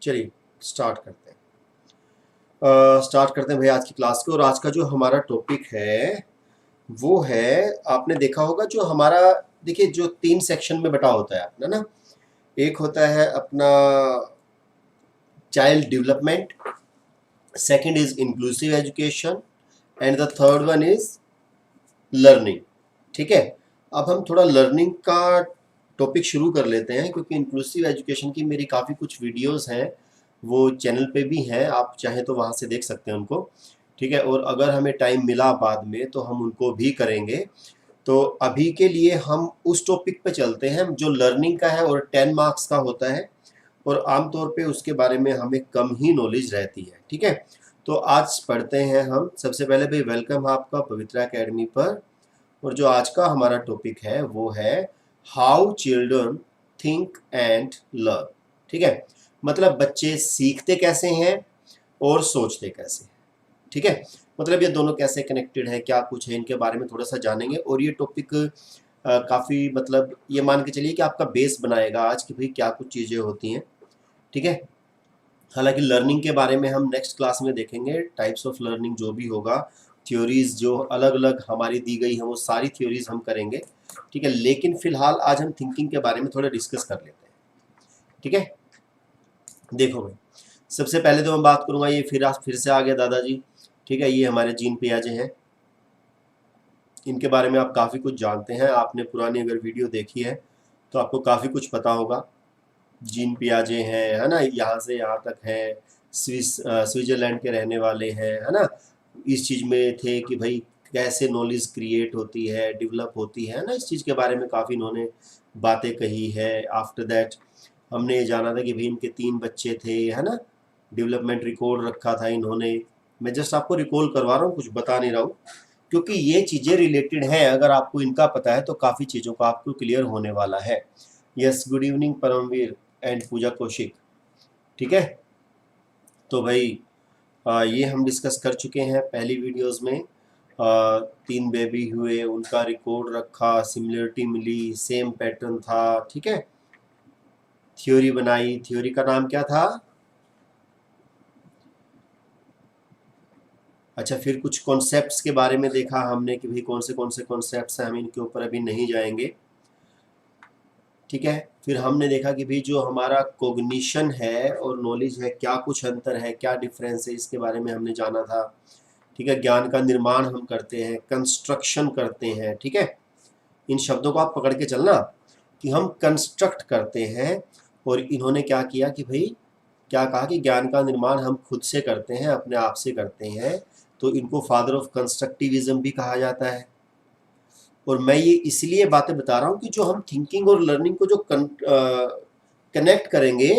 चलिए स्टार्ट करते हैं। स्टार्ट करते हैं भाई आज की क्लास को। और आज का जो हमारा टॉपिक है वो है, आपने देखा होगा जो हमारा, देखिए जो 3 सेक्शन में बटा होता है अपना ना। एक होता है अपना child development, second is inclusive education and the third one is learning. ठीक है, अब हम थोड़ा लर्निंग का टॉपिक शुरू कर लेते हैं, क्योंकि इंक्लूसिव एजुकेशन की मेरी काफ़ी कुछ वीडियोस हैं, वो चैनल पे भी हैं, आप चाहें तो वहाँ से देख सकते हैं उनको। ठीक है, और अगर हमें टाइम मिला बाद में तो हम उनको भी करेंगे। तो अभी के लिए हम उस टॉपिक पे चलते हैं जो लर्निंग का है और 10 मार्क्स का होता है, और आमतौर पे उसके बारे में हमें कम ही नॉलेज रहती है। ठीक है, तो आज पढ़ते हैं हम। सबसे पहले भाई वेलकम आपका पवित्रा एकेडमी पर। और जो आज का हमारा टॉपिक है वो है how children think and learn. ठीक है, मतलब बच्चे सीखते कैसे हैं और सोचते कैसे हैं। ठीक है, मतलब ये दोनों कैसे कनेक्टेड है, क्या कुछ है, इनके बारे में थोड़ा सा जानेंगे। और ये टॉपिक काफ़ी, मतलब ये मान के चलिए कि आपका बेस बनाएगा आज कि भाई क्या कुछ चीज़ें होती हैं। ठीक है, हालांकि लर्निंग के बारे में हम नेक्स्ट क्लास में देखेंगे, टाइप्स ऑफ लर्निंग जो भी होगा, थ्योरीज जो अलग अलग हमारी दी गई हैं वो सारी थ्योरीज हम करेंगे। ठीक है, लेकिन फिलहाल आज हम थिंकिंग के बारे में थोड़ा डिस्कस कर लेते हैं। ठीक है, देखो भाई, सबसे पहले तो मैं बात करूंगा, ये फिर से आ गया दादाजी। ठीक है, ये हमारे जीन पियाजे हैं, इनके बारे में आप काफ़ी कुछ जानते हैं। आपने पुरानी अगर वीडियो देखी है तो आपको काफ़ी कुछ पता होगा। जीन पियाजे हैं, है ना, यहाँ से यहाँ तक हैं, स्विट्ज़रलैंड के रहने वाले हैं, है ना। इस चीज़ में थे कि भाई कैसे नॉलेज क्रिएट होती है, डेवलप होती है ना, इस चीज़ के बारे में काफ़ी इन्होंने बातें कही है। आफ्टर दैट हमने ये जाना था कि भाई इनके 3 बच्चे थे, है ना, डेवलपमेंट रिकॉर्ड रखा था इन्होंने। मैं जस्ट आपको रिकॉल करवा रहा हूँ, कुछ बता नहीं रहा हूँ, क्योंकि ये चीज़ें रिलेटेड हैं। अगर आपको इनका पता है तो काफ़ी चीज़ों का आपको क्लियर होने वाला है। Yes, good evening Paramveer and Pooja Kaushik. ठीक है, तो भाई ये हम डिस्कस कर चुके हैं पहली वीडियोस में। 3 बेबी हुए, उनका रिकॉर्ड रखा, सिमिलरिटी मिली, सेम पैटर्न था। ठीक है, थ्योरी बनाई, थ्योरी का नाम क्या था? अच्छा, फिर कुछ कॉन्सेप्ट्स के बारे में देखा हमने कि भाई कौन से कॉन्सेप्ट्स हैं, हम इनके ऊपर अभी नहीं जाएंगे। ठीक है, फिर हमने देखा कि भाई जो हमारा कोग्निशन है और नॉलेज है, क्या कुछ अंतर है, क्या डिफरेंस है, इसके बारे में हमने जाना था। ठीक है, ज्ञान का निर्माण हम करते हैं, कंस्ट्रक्शन करते हैं। ठीक है, इन शब्दों को आप पकड़ के चलना कि हम कंस्ट्रक्ट करते हैं। और इन्होंने क्या किया कि भाई क्या कहा कि ज्ञान का निर्माण हम खुद से करते हैं, अपने आप से करते हैं। तो इनको फादर ऑफ कंस्ट्रक्टिविज्म भी कहा जाता है। और मैं ये इसलिए बातें बता रहा हूँ कि जो हम थिंकिंग और लर्निंग को जो कनेक्ट करेंगे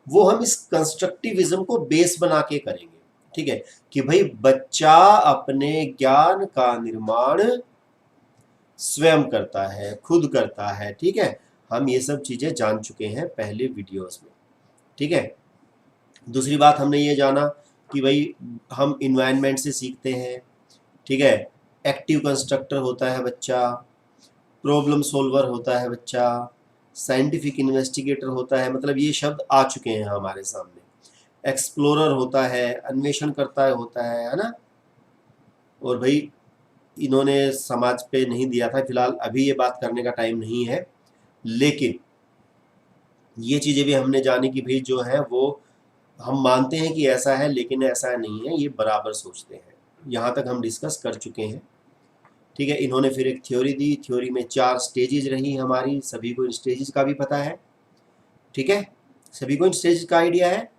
वो हम इस कंस्ट्रक्टिविज्म को बेस बना के करेंगे। ठीक है, कि भाई बच्चा अपने ज्ञान का निर्माण स्वयं करता है, खुद करता है। ठीक है, हम ये सब चीज़ें जान चुके हैं पहले वीडियोस में। ठीक है, दूसरी बात हमने ये जाना कि भाई हम इन्वायरमेंट से सीखते हैं। ठीक है, एक्टिव कंस्ट्रक्टर होता है बच्चा, प्रॉब्लम सॉल्वर होता है बच्चा, साइंटिफिक इन्वेस्टिगेटर होता है, मतलब ये शब्द आ चुके हैं हमारे सामने। एक्सप्लोरर होता है, अन्वेषण करता है, होता है ना। और भाई इन्होंने समाज पे नहीं दिया था, फिलहाल अभी ये बात करने का टाइम नहीं है, लेकिन ये चीज़ें भी हमने जानी कि भाई जो है वो हम मानते हैं कि ऐसा है, लेकिन ऐसा नहीं है, ये बराबर सोचते हैं। यहाँ तक हम डिस्कस कर चुके हैं। ठीक है, इन्होंने फिर एक थ्योरी दी, थ्योरी में 4 स्टेजेज रही हमारी, सभी को इन स्टेजेस का भी पता है। ठीक है, सभी को इन स्टेजेस का आइडिया है।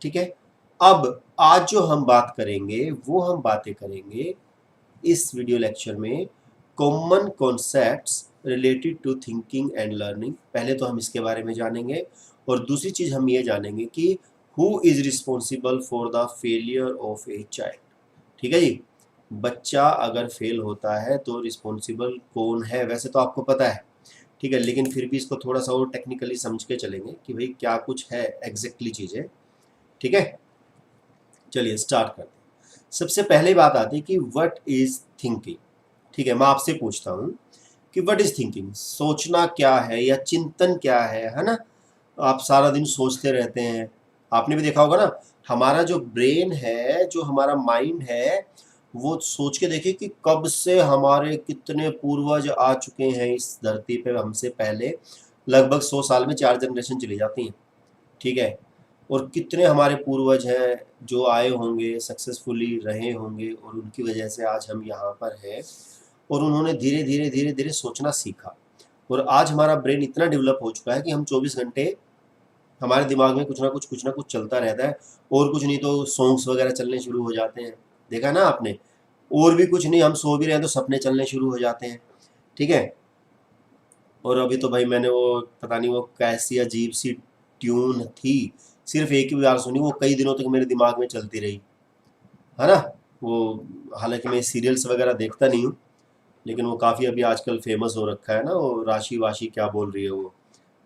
ठीक है, अब आज जो हम बात करेंगे वो हम बातें करेंगे इस वीडियो लेक्चर में common concepts related to thinking and learning. पहले तो हम इसके बारे में जानेंगे, और दूसरी चीज़ हम ये जानेंगे कि who is responsible for the failure of a child. ठीक है जी, बच्चा अगर फेल होता है तो रिस्पॉन्सिबल कौन है, वैसे तो आपको पता है। ठीक है, लेकिन फिर भी इसको थोड़ा सा और टेक्निकली समझ के चलेंगे कि भाई क्या कुछ है एग्जैक्टली चीज़ें। ठीक है, चलिए स्टार्ट करते हैं। सबसे पहले बात आती है कि व्हाट इज थिंकिंग। ठीक है, मैं आपसे पूछता हूँ कि व्हाट इज थिंकिंग, सोचना क्या है या चिंतन क्या है ना। आप सारा दिन सोचते रहते हैं। आपने भी देखा होगा ना, हमारा जो ब्रेन है, जो हमारा माइंड है, वो सोच के देखिए कि कब से हमारे कितने पूर्वज आ चुके हैं इस धरती पे हमसे पहले। लगभग 100 साल में 4 जनरेशन चली जाती हैं, ठीक है। और कितने हमारे पूर्वज हैं जो आए होंगे, सक्सेसफुली रहे होंगे, और उनकी वजह से आज हम यहाँ पर हैं। और उन्होंने धीरे धीरे धीरे धीरे सोचना सीखा, और आज हमारा ब्रेन इतना डेवलप हो चुका है कि हम 24 घंटे हमारे दिमाग में कुछ ना कुछ चलता रहता है। और कुछ नहीं तो सॉन्ग्स वगैरह चलने शुरू हो जाते हैं, देखा ना आपने। और भी कुछ नहीं, हम सो भी रहे हैं तो सपने चलने शुरू हो जाते हैं, ठीक है। और अभी तो भाई मैंने वो पता नहीं वो कैसी अजीब सी ट्यून थी, सिर्फ एक ही बार सुनी, वो कई दिनों तक मेरे दिमाग में चलती रही, है ना। वो, हालांकि मैं सीरियल्स वगैरह देखता नहीं हूँ, लेकिन वो काफ़ी अभी आजकल फेमस हो रखा है ना, वो राशि वाशी क्या बोल रही है वो,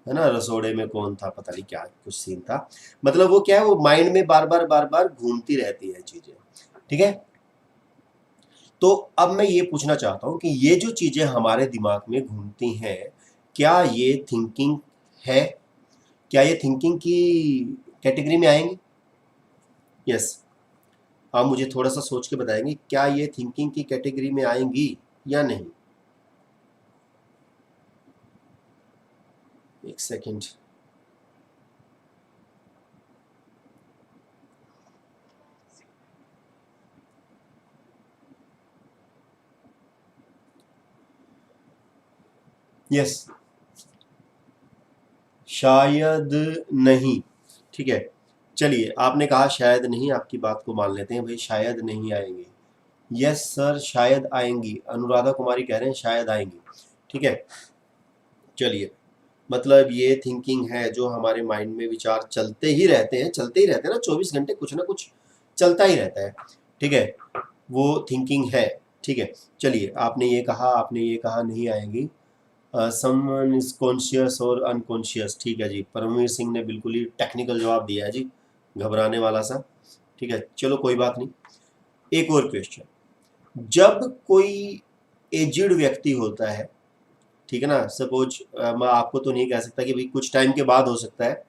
है ना, रसोड़े में कौन था, पता नहीं क्या कुछ सीन था। मतलब वो क्या है, वो माइंड में बार बार घूमती रहती है चीज़ें, ठीक है। तो अब मैं ये पूछना चाहता हूँ कि ये जो चीज़ें हमारे दिमाग में घूमती हैं, क्या ये थिंकिंग है? क्या ये थिंकिंग की कैटेगरी में आएंगी? यस। आप मुझे थोड़ा सा सोच के बताएंगे, क्या ये थिंकिंग की कैटेगरी में आएंगी या नहीं? एक सेकंड। यस, शायद नहीं, ठीक है। चलिए, आपने कहा शायद नहीं, आपकी बात को मान लेते हैं भाई, शायद नहीं आएंगे। यस सर, शायद आएंगी, अनुराधा कुमारी कह रहे हैं शायद आएंगी, ठीक है। चलिए, मतलब ये थिंकिंग है जो हमारे माइंड में विचार चलते ही रहते हैं, चलते ही रहते हैं ना, 24 घंटे कुछ ना कुछ चलता ही रहता है, ठीक है। वो थिंकिंग है, ठीक है। चलिए, आपने ये कहा, आपने ये कहा नहीं आएंगी। समवन इज कॉन्शियस और अनकॉन्शियस, ठीक है जी। परमवीर सिंह ने बिल्कुल ही टेक्निकल जवाब दिया है जी, घबराने वाला सा, ठीक है। चलो कोई बात नहीं। एक और क्वेश्चन, जब कोई एजिड व्यक्ति होता है, ठीक है ना, सपोज मैं आपको तो नहीं कह सकता कि भाई कुछ टाइम के बाद हो सकता है,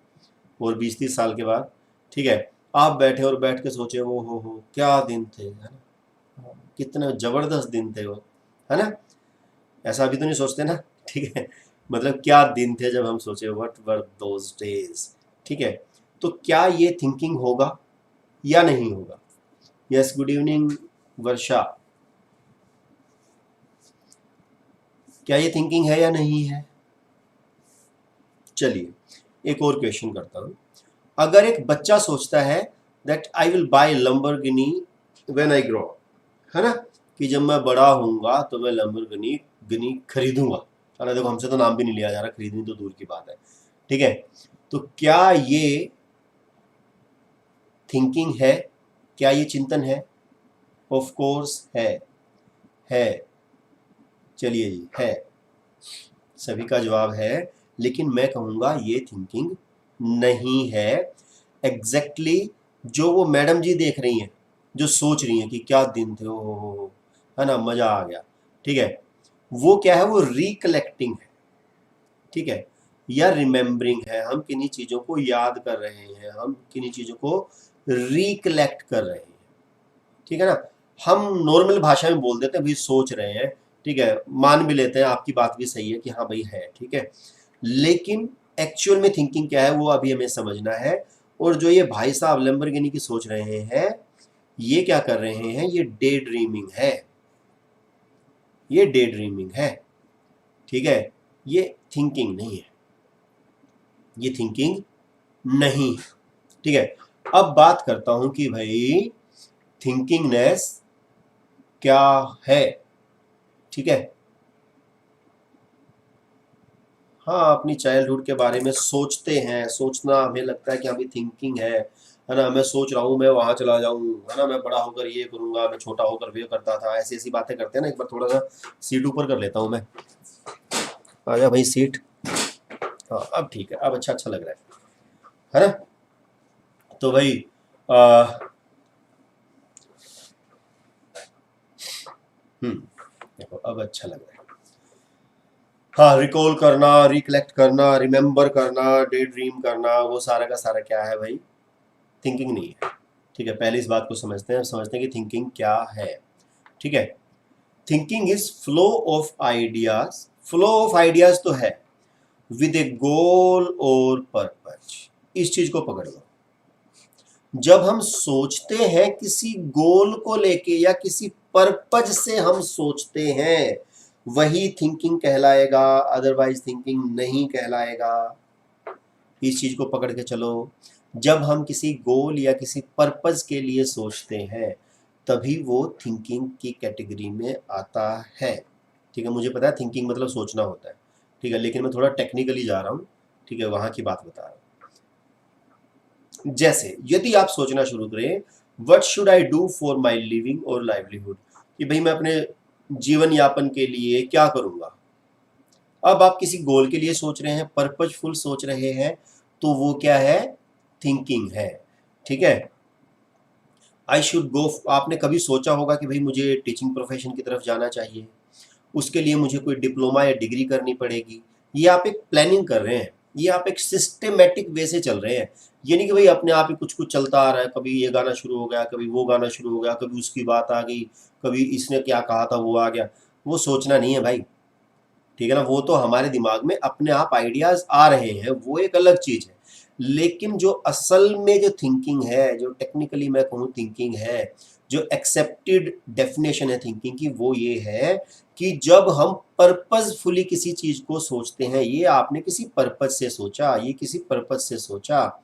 और 20-30 साल के बाद, ठीक है। आप बैठे और बैठ के सोचे, वो हो क्या दिन थे, है ना, कितने जबरदस्त दिन थे वो, है ना। ऐसा अभी तो नहीं सोचते ना, ठीक है। मतलब क्या दिन थे जब हम सोचे व्हाट वर दोज डेज, ठीक है। तो क्या ये थिंकिंग होगा या नहीं होगा? यस, गुड इवनिंग वर्षा। क्या ये थिंकिंग है या नहीं है? चलिए, एक और क्वेश्चन करता हूँ। अगर एक बच्चा सोचता है that I will buy Lamborghini when I grow, है ना, कि जब मैं बड़ा होऊंगा तो मैं लंबरगिनी गिनी खरीदूंगा। अरे देखो, हमसे तो नाम भी नहीं लिया जा रहा, खरीदनी तो दूर की बात है, ठीक है। तो क्या ये थिंकिंग है? क्या ये चिंतन है? ऑफ कोर्स है। चलिए जी, है, सभी का जवाब है। लेकिन मैं कहूँगा ये थिंकिंग नहीं है। एग्जैक्टली जो वो मैडम जी देख रही हैं, जो सोच रही हैं कि क्या दिन थे, हो, है ना, मज़ा आ गया, ठीक है। वो क्या है, वो रिकलेक्टिंग है, ठीक है, या रिमेम्बरिंग है। हम किन्हीं चीज़ों को याद कर रहे हैं, हम किन्हीं चीज़ों को रिकलेक्ट कर रहे हैं, ठीक है ना। हम नॉर्मल भाषा में बोल देते हैं भाई सोच रहे हैं, ठीक है, मान भी लेते हैं, आपकी बात भी सही है कि हाँ भाई है, ठीक है। लेकिन एक्चुअल में थिंकिंग क्या है वो अभी हमें समझना है। और जो ये भाई साहब लैम्बोर्गिनी की सोच रहे हैं, ये क्या कर रहे हैं, ये डे ड्रीमिंग है, ये डे ड्रीमिंग है, ठीक है। ये थिंकिंग नहीं है, ये थिंकिंग नहीं है, ठीक है। अब बात करता हूं कि भाई थिंकिंगनेस क्या है, ठीक है। हाँ, अपनी चाइल्डहुड के बारे में सोचते हैं, सोचना हमें लगता है कि अभी थिंकिंग है ना। मैं सोच रहा हूँ मैं वहां चला जाऊं, है ना, मैं बड़ा होकर ये करूंगा, मैं छोटा होकर ये करता था, ऐसी ऐसी बातें करते हैं ना। एक बार थोड़ा सा सीट ऊपर कर लेता हूँ मैं, आजा भाई सीट। हाँ, अब ठीक है, अब अच्छा अच्छा लग रहा है ना। तो भाई आ, देखो अब अच्छा लग रहा है। हाँ, रिकॉल करना, रिकलेक्ट करना, रिमेंबर करना, डे ड्रीम करना, वो सारा का सारा क्या है भाई? थिंकिंग नहीं है। ठीक है, पहले इस बात को समझते हैं कि थिंकिंग क्या है। ठीक है, thinking is flow of ideas. Flow of ideas तो है, विद ए गोल और पर्पज। इस चीज को पकड़ लो। जब हम सोचते हैं किसी गोल को लेके या किसी पर्पज से हम सोचते हैं, वही थिंकिंग कहलाएगा, अदरवाइज थिंकिंग नहीं कहलाएगा। इस चीज को पकड़ के चलो। जब हम किसी गोल या किसी पर्पज के लिए सोचते हैं, तभी वो थिंकिंग की कैटेगरी में आता है। ठीक है, मुझे पता है थिंकिंग मतलब सोचना होता है, ठीक है, लेकिन मैं थोड़ा टेक्निकली जा रहा हूँ। ठीक है, वहां की बात बता रहा हूँ। जैसे यदि आप सोचना शुरू करें, what should I do for my living और लाइवलीहुड, कि भाई मैं अपने जीवन यापन के लिए क्या करूंगा। अब आप किसी गोल के लिए सोच रहे हैं, पर्पजफुल सोच रहे हैं, तो वो क्या है? थिंकिंग है। ठीक है, आई शुड गो, आपने कभी सोचा होगा कि भाई मुझे टीचिंग प्रोफेशन की तरफ जाना चाहिए, उसके लिए मुझे कोई डिप्लोमा या डिग्री करनी पड़ेगी। ये आप एक प्लानिंग कर रहे हैं, ये आप एक सिस्टमेटिक वे से चल रहे हैं। ये नहीं कि भाई अपने आप ही कुछ कुछ चलता आ रहा है, कभी ये गाना शुरू हो गया, कभी वो गाना शुरू हो गया, कभी उसकी बात आ गई, कभी इसने क्या कहा था वो आ गया। वो सोचना नहीं है भाई। ठीक है ना, वो तो हमारे दिमाग में अपने आप आइडियाज आ रहे हैं, वो एक अलग चीज है। लेकिन जो असल में जो थिंकिंग है, जो टेक्निकली मैं कहूँ थिंकिंग है, जो एक्सेप्टेड डेफिनेशन है थिंकिंग की, वो ये है कि जब हम पर्पजफुली किसी चीज को सोचते हैं, ये आपने किसी पर्पज से सोचा, ये किसी पर्पज से सोचा,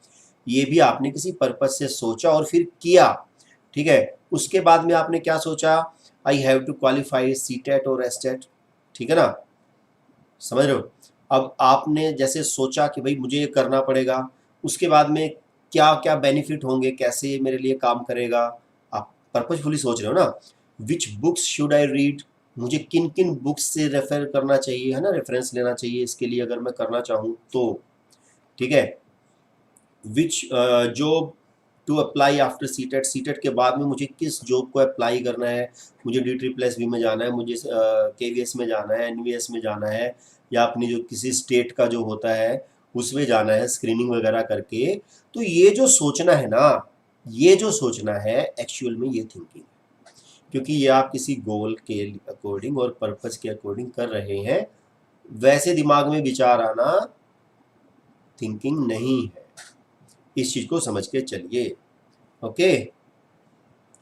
ये भी आपने किसी पर्पज से सोचा और फिर किया। ठीक है, उसके बाद में आपने क्या सोचा? I have to qualify CTET और एस्टेट। ठीक है ना, समझ रहे हो? अब आपने जैसे सोचा कि भाई मुझे ये करना पड़ेगा, उसके बाद में क्या क्या बेनिफिट होंगे, कैसे ये मेरे लिए काम करेगा, आप पर्पजफुली सोच रहे हो ना। विच बुक्स शुड आई रीड, मुझे किन किन बुक्स से रेफर करना चाहिए, है ना, रेफरेंस लेना चाहिए इसके लिए अगर मैं करना चाहूँ तो। ठीक है, which job to apply after CTET, CTET के बाद में मुझे किस जॉब को अप्लाई करना है, मुझे DSSB में जाना है, मुझे KVS में जाना है, NVS में जाना है, या अपनी जो किसी स्टेट का जो होता है उसमें जाना है, स्क्रीनिंग वगैरह करके। तो ये जो सोचना है ना, ये जो सोचना है एक्चुअल में ये थिंकिंग, क्योंकि ये आप किसी गोल के अकॉर्डिंग और पर्पज के अकॉर्डिंग कर रहे हैं। वैसे दिमाग में विचार आना थिंकिंग नहीं है। इस चीज को समझ के चलिए। ओके,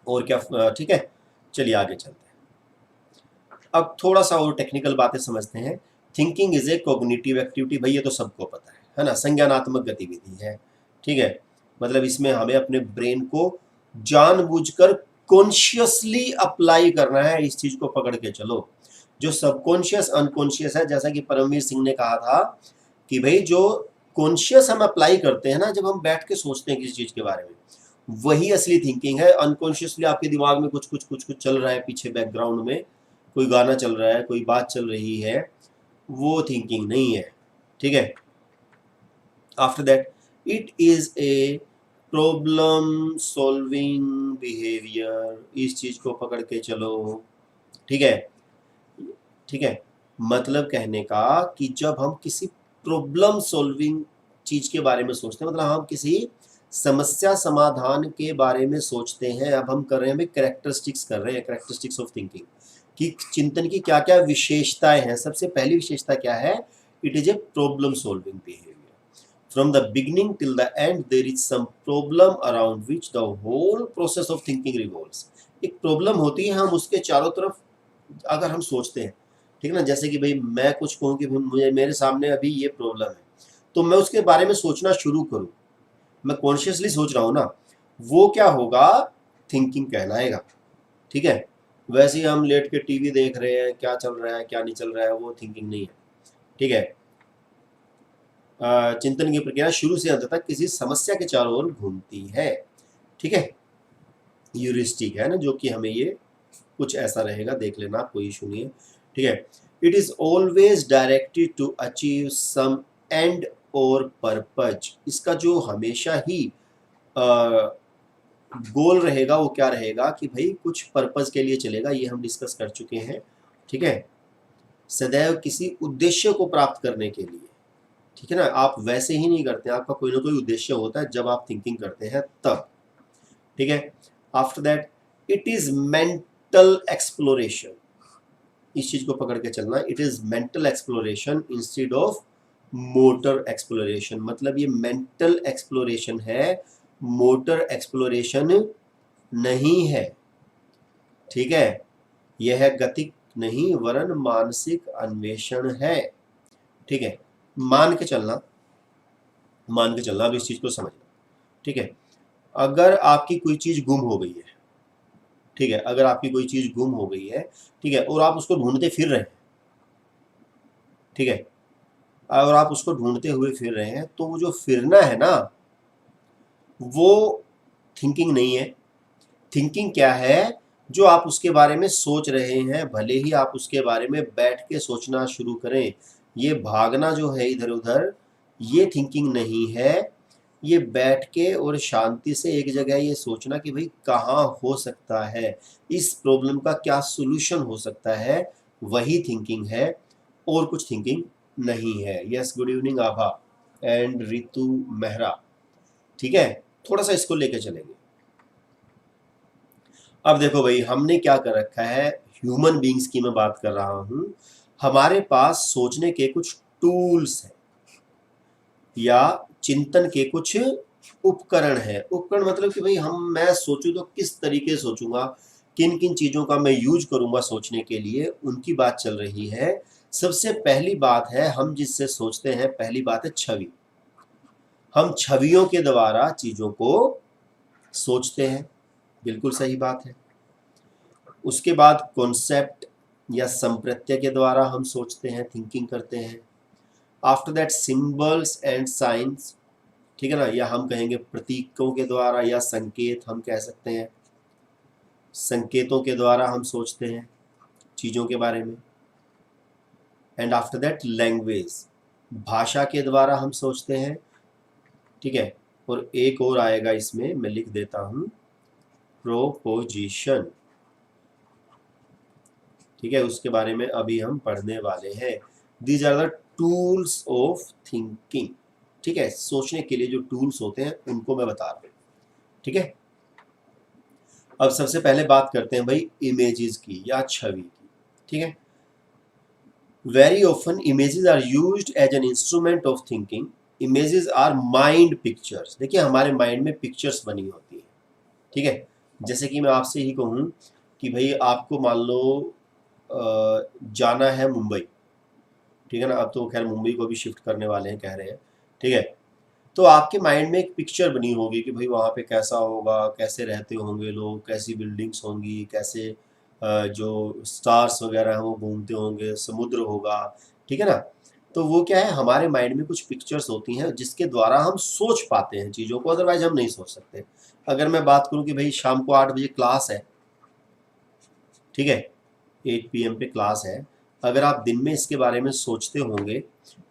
और क्या? ठीक है, चलिए आगे चलते हैं। अब थोड़ा सा और टेक्निकल बातें समझते हैं। Thinking is a cognitive activity, भाई ये तो सबको पता है ना, संज्ञानात्मक गतिविधि है। ठीक है, मतलब इसमें हमें अपने ब्रेन को जानबूझकर कॉन्शियसली अप्लाई करना है। इस चीज को पकड़ के चलो। जो सबकॉन्शियस अनकॉन्शियस है, जैसा कि परमवीर सिंह ने कहा था कि भाई जो कॉन्शियस हम अप्लाई करते हैं ना, जब हम बैठ के सोचते हैं किसी चीज के बारे में, वही असली थिंकिंग है। अनकॉन्शियसली आपके दिमाग में कुछ कुछ चल रहा है पीछे बैकग्राउंड में, कोई गाना चल रहा है, कोई बात चल रही है, वो थिंकिंग नहीं है। ठीक है, after that it is a problem solving behaviour. इस चीज को पकड़ के चलो। ठीक है, ठीक है, मतलब कहने का कि जब हम किसी प्रॉब्लम सॉल्विंग चीज के बारे में सोचते हैं, मतलब हम किसी समस्या समाधान के बारे में सोचते हैं। अब हम कर रहे हैं भाई कैरेक्टरिस्टिक्स, कर रहे हैं कैरेक्टरिस्टिक्स ऑफ थिंकिंग कि चिंतन की क्या क्या विशेषताएं हैं। सबसे पहली विशेषता क्या है? It is a problem solving behaviour. From the beginning till the end there is some problem around which the whole process of thinking revolves. एक प्रॉब्लम होती है, हम उसके चारों तरफ अगर हम सोचते हैं, ठीक है ना, जैसे कि भाई मैं कुछ कहूँ कि भाई मुझे मेरे सामने अभी ये प्रॉब्लम है, तो मैं उसके बारे में सोचना शुरू करूँ, मैं कॉन्शियसली सोच रहा हूँ ना, वो क्या होगा? थिंकिंग कहलाएगा। ठीक है, वैसे ही हम लेट के टीवी देख रहे हैं, क्या चल रहा है क्या नहीं चल रहा है, वो थिंकिंग नहीं है। ठीक है, चिंतन की प्रक्रिया शुरू से अंत तक किसी समस्या के चारों ओर घूमती है। ठीक है, यूरिस्टिक है ना, जो कि हमें ये कुछ ऐसा रहेगा, देख लेना, कोई इशू नहीं है। ठीक है, it is always directed to achieve some end or purpose. इसका जो हमेशा ही गोल रहेगा वो क्या रहेगा कि भाई कुछ पर्पज के लिए चलेगा, ये हम डिस्कस कर चुके हैं। ठीक है, सदैव किसी उद्देश्य को प्राप्त करने के लिए, ठीक है ना, आप वैसे ही नहीं करते, आपका कोई ना कोई उद्देश्य होता है जब आप थिंकिंग करते हैं तब, ठीक है। After that it is mental exploration, इस चीज को पकड़ के चलना, it is mental exploration instead of motor exploration, मतलब ये मेंटल एक्सप्लोरेशन है, मोटर एक्सप्लोरेशन नहीं है, ठीक है। यह गतिक नहीं वरन मानसिक अन्वेषण है, ठीक है। मान के चलना, मान के चलना, अब इस चीज को समझना, ठीक है। अगर आपकी कोई चीज गुम हो गई है, ठीक है, अगर आपकी कोई चीज गुम हो गई है, ठीक है, और आप उसको ढूंढते फिर रहे हैं, ठीक है, और आप उसको ढूंढते हुए फिर रहे हैं, तो वो जो फिरना है ना, वो थिंकिंग नहीं है। थिंकिंग क्या है? जो आप उसके बारे में सोच रहे हैं, भले ही आप उसके बारे में बैठ के सोचना शुरू करें, ये भागना जो है इधर उधर, ये थिंकिंग नहीं है। ये बैठ के और शांति से एक जगह ये सोचना कि भाई कहाँ हो सकता है, इस प्रॉब्लम का क्या सोल्यूशन हो सकता है, वही थिंकिंग है, और कुछ थिंकिंग नहीं है। Yes, good evening Abha and Ritu Mehra, ठीक है। थोड़ा सा इसको लेके चलेंगे। अब देखो भाई, हमने क्या कर रखा है, ह्यूमन बींग्स की मैं बात कर रहा हूं, हमारे पास सोचने के कुछ टूल्स हैं या चिंतन के कुछ उपकरण है। उपकरण मतलब कि भाई मैं सोचूं तो किस तरीके से सोचूंगा, किन किन चीजों का मैं यूज करूंगा सोचने के लिए, उनकी बात चल रही है। सबसे पहली बात है, हम जिससे सोचते हैं, पहली बात है छवि। हम छवियों के द्वारा चीजों को सोचते हैं, बिल्कुल सही बात है। उसके बाद कॉन्सेप्ट या संप्रत्यय के द्वारा हम सोचते हैं, थिंकिंग करते हैं। After that symbols and science, ठीक है ना, या हम कहेंगे प्रतीकों के द्वारा, या संकेत हम कह सकते हैं, संकेतों के द्वारा हम सोचते हैं चीज़ों के बारे में। एंड आफ्टर दैट लैंग्वेज, भाषा के द्वारा हम सोचते हैं, ठीक है। और एक और आएगा इसमें, मैं लिख देता हूँ, प्रोपोजिशन, ठीक है, उसके बारे में अभी हम पढ़ने वाले हैं। These are the tools of thinking, ठीक है। सोचने के लिए जो टूल्स होते हैं उनको मैं बता रहा हूँ, ठीक है। अब सबसे पहले बात करते हैं भाई इमेजेस की या छवि की, ठीक है। Very often images are used as an instrument of thinking. Images are mind pictures, देखिए हमारे माइंड में पिक्चर्स बनी होती है, ठीक है। जैसे कि मैं आपसे ही कहूँ कि भाई आपको मान लो जाना है मुंबई, ठीक है ना, अब तो खैर मुंबई को भी शिफ्ट करने वाले हैं कह रहे हैं, ठीक है। तो आपके माइंड में एक पिक्चर बनी होगी कि भाई वहाँ पे कैसा होगा, कैसे रहते होंगे लोग, कैसी बिल्डिंग्स होंगी, कैसे जो स्टार्स वगैरह हैं वो घूमते होंगे, समुद्र होगा, ठीक है ना। तो वो क्या है, हमारे माइंड में कुछ पिक्चर्स होती हैं जिसके द्वारा हम सोच पाते हैं चीज़ों को, अदरवाइज हम नहीं सोच सकते। अगर मैं बात करूँ कि भाई शाम को 8 बजे क्लास है, ठीक है, 8 PM पे क्लास है, अगर आप दिन में इसके बारे में सोचते होंगे,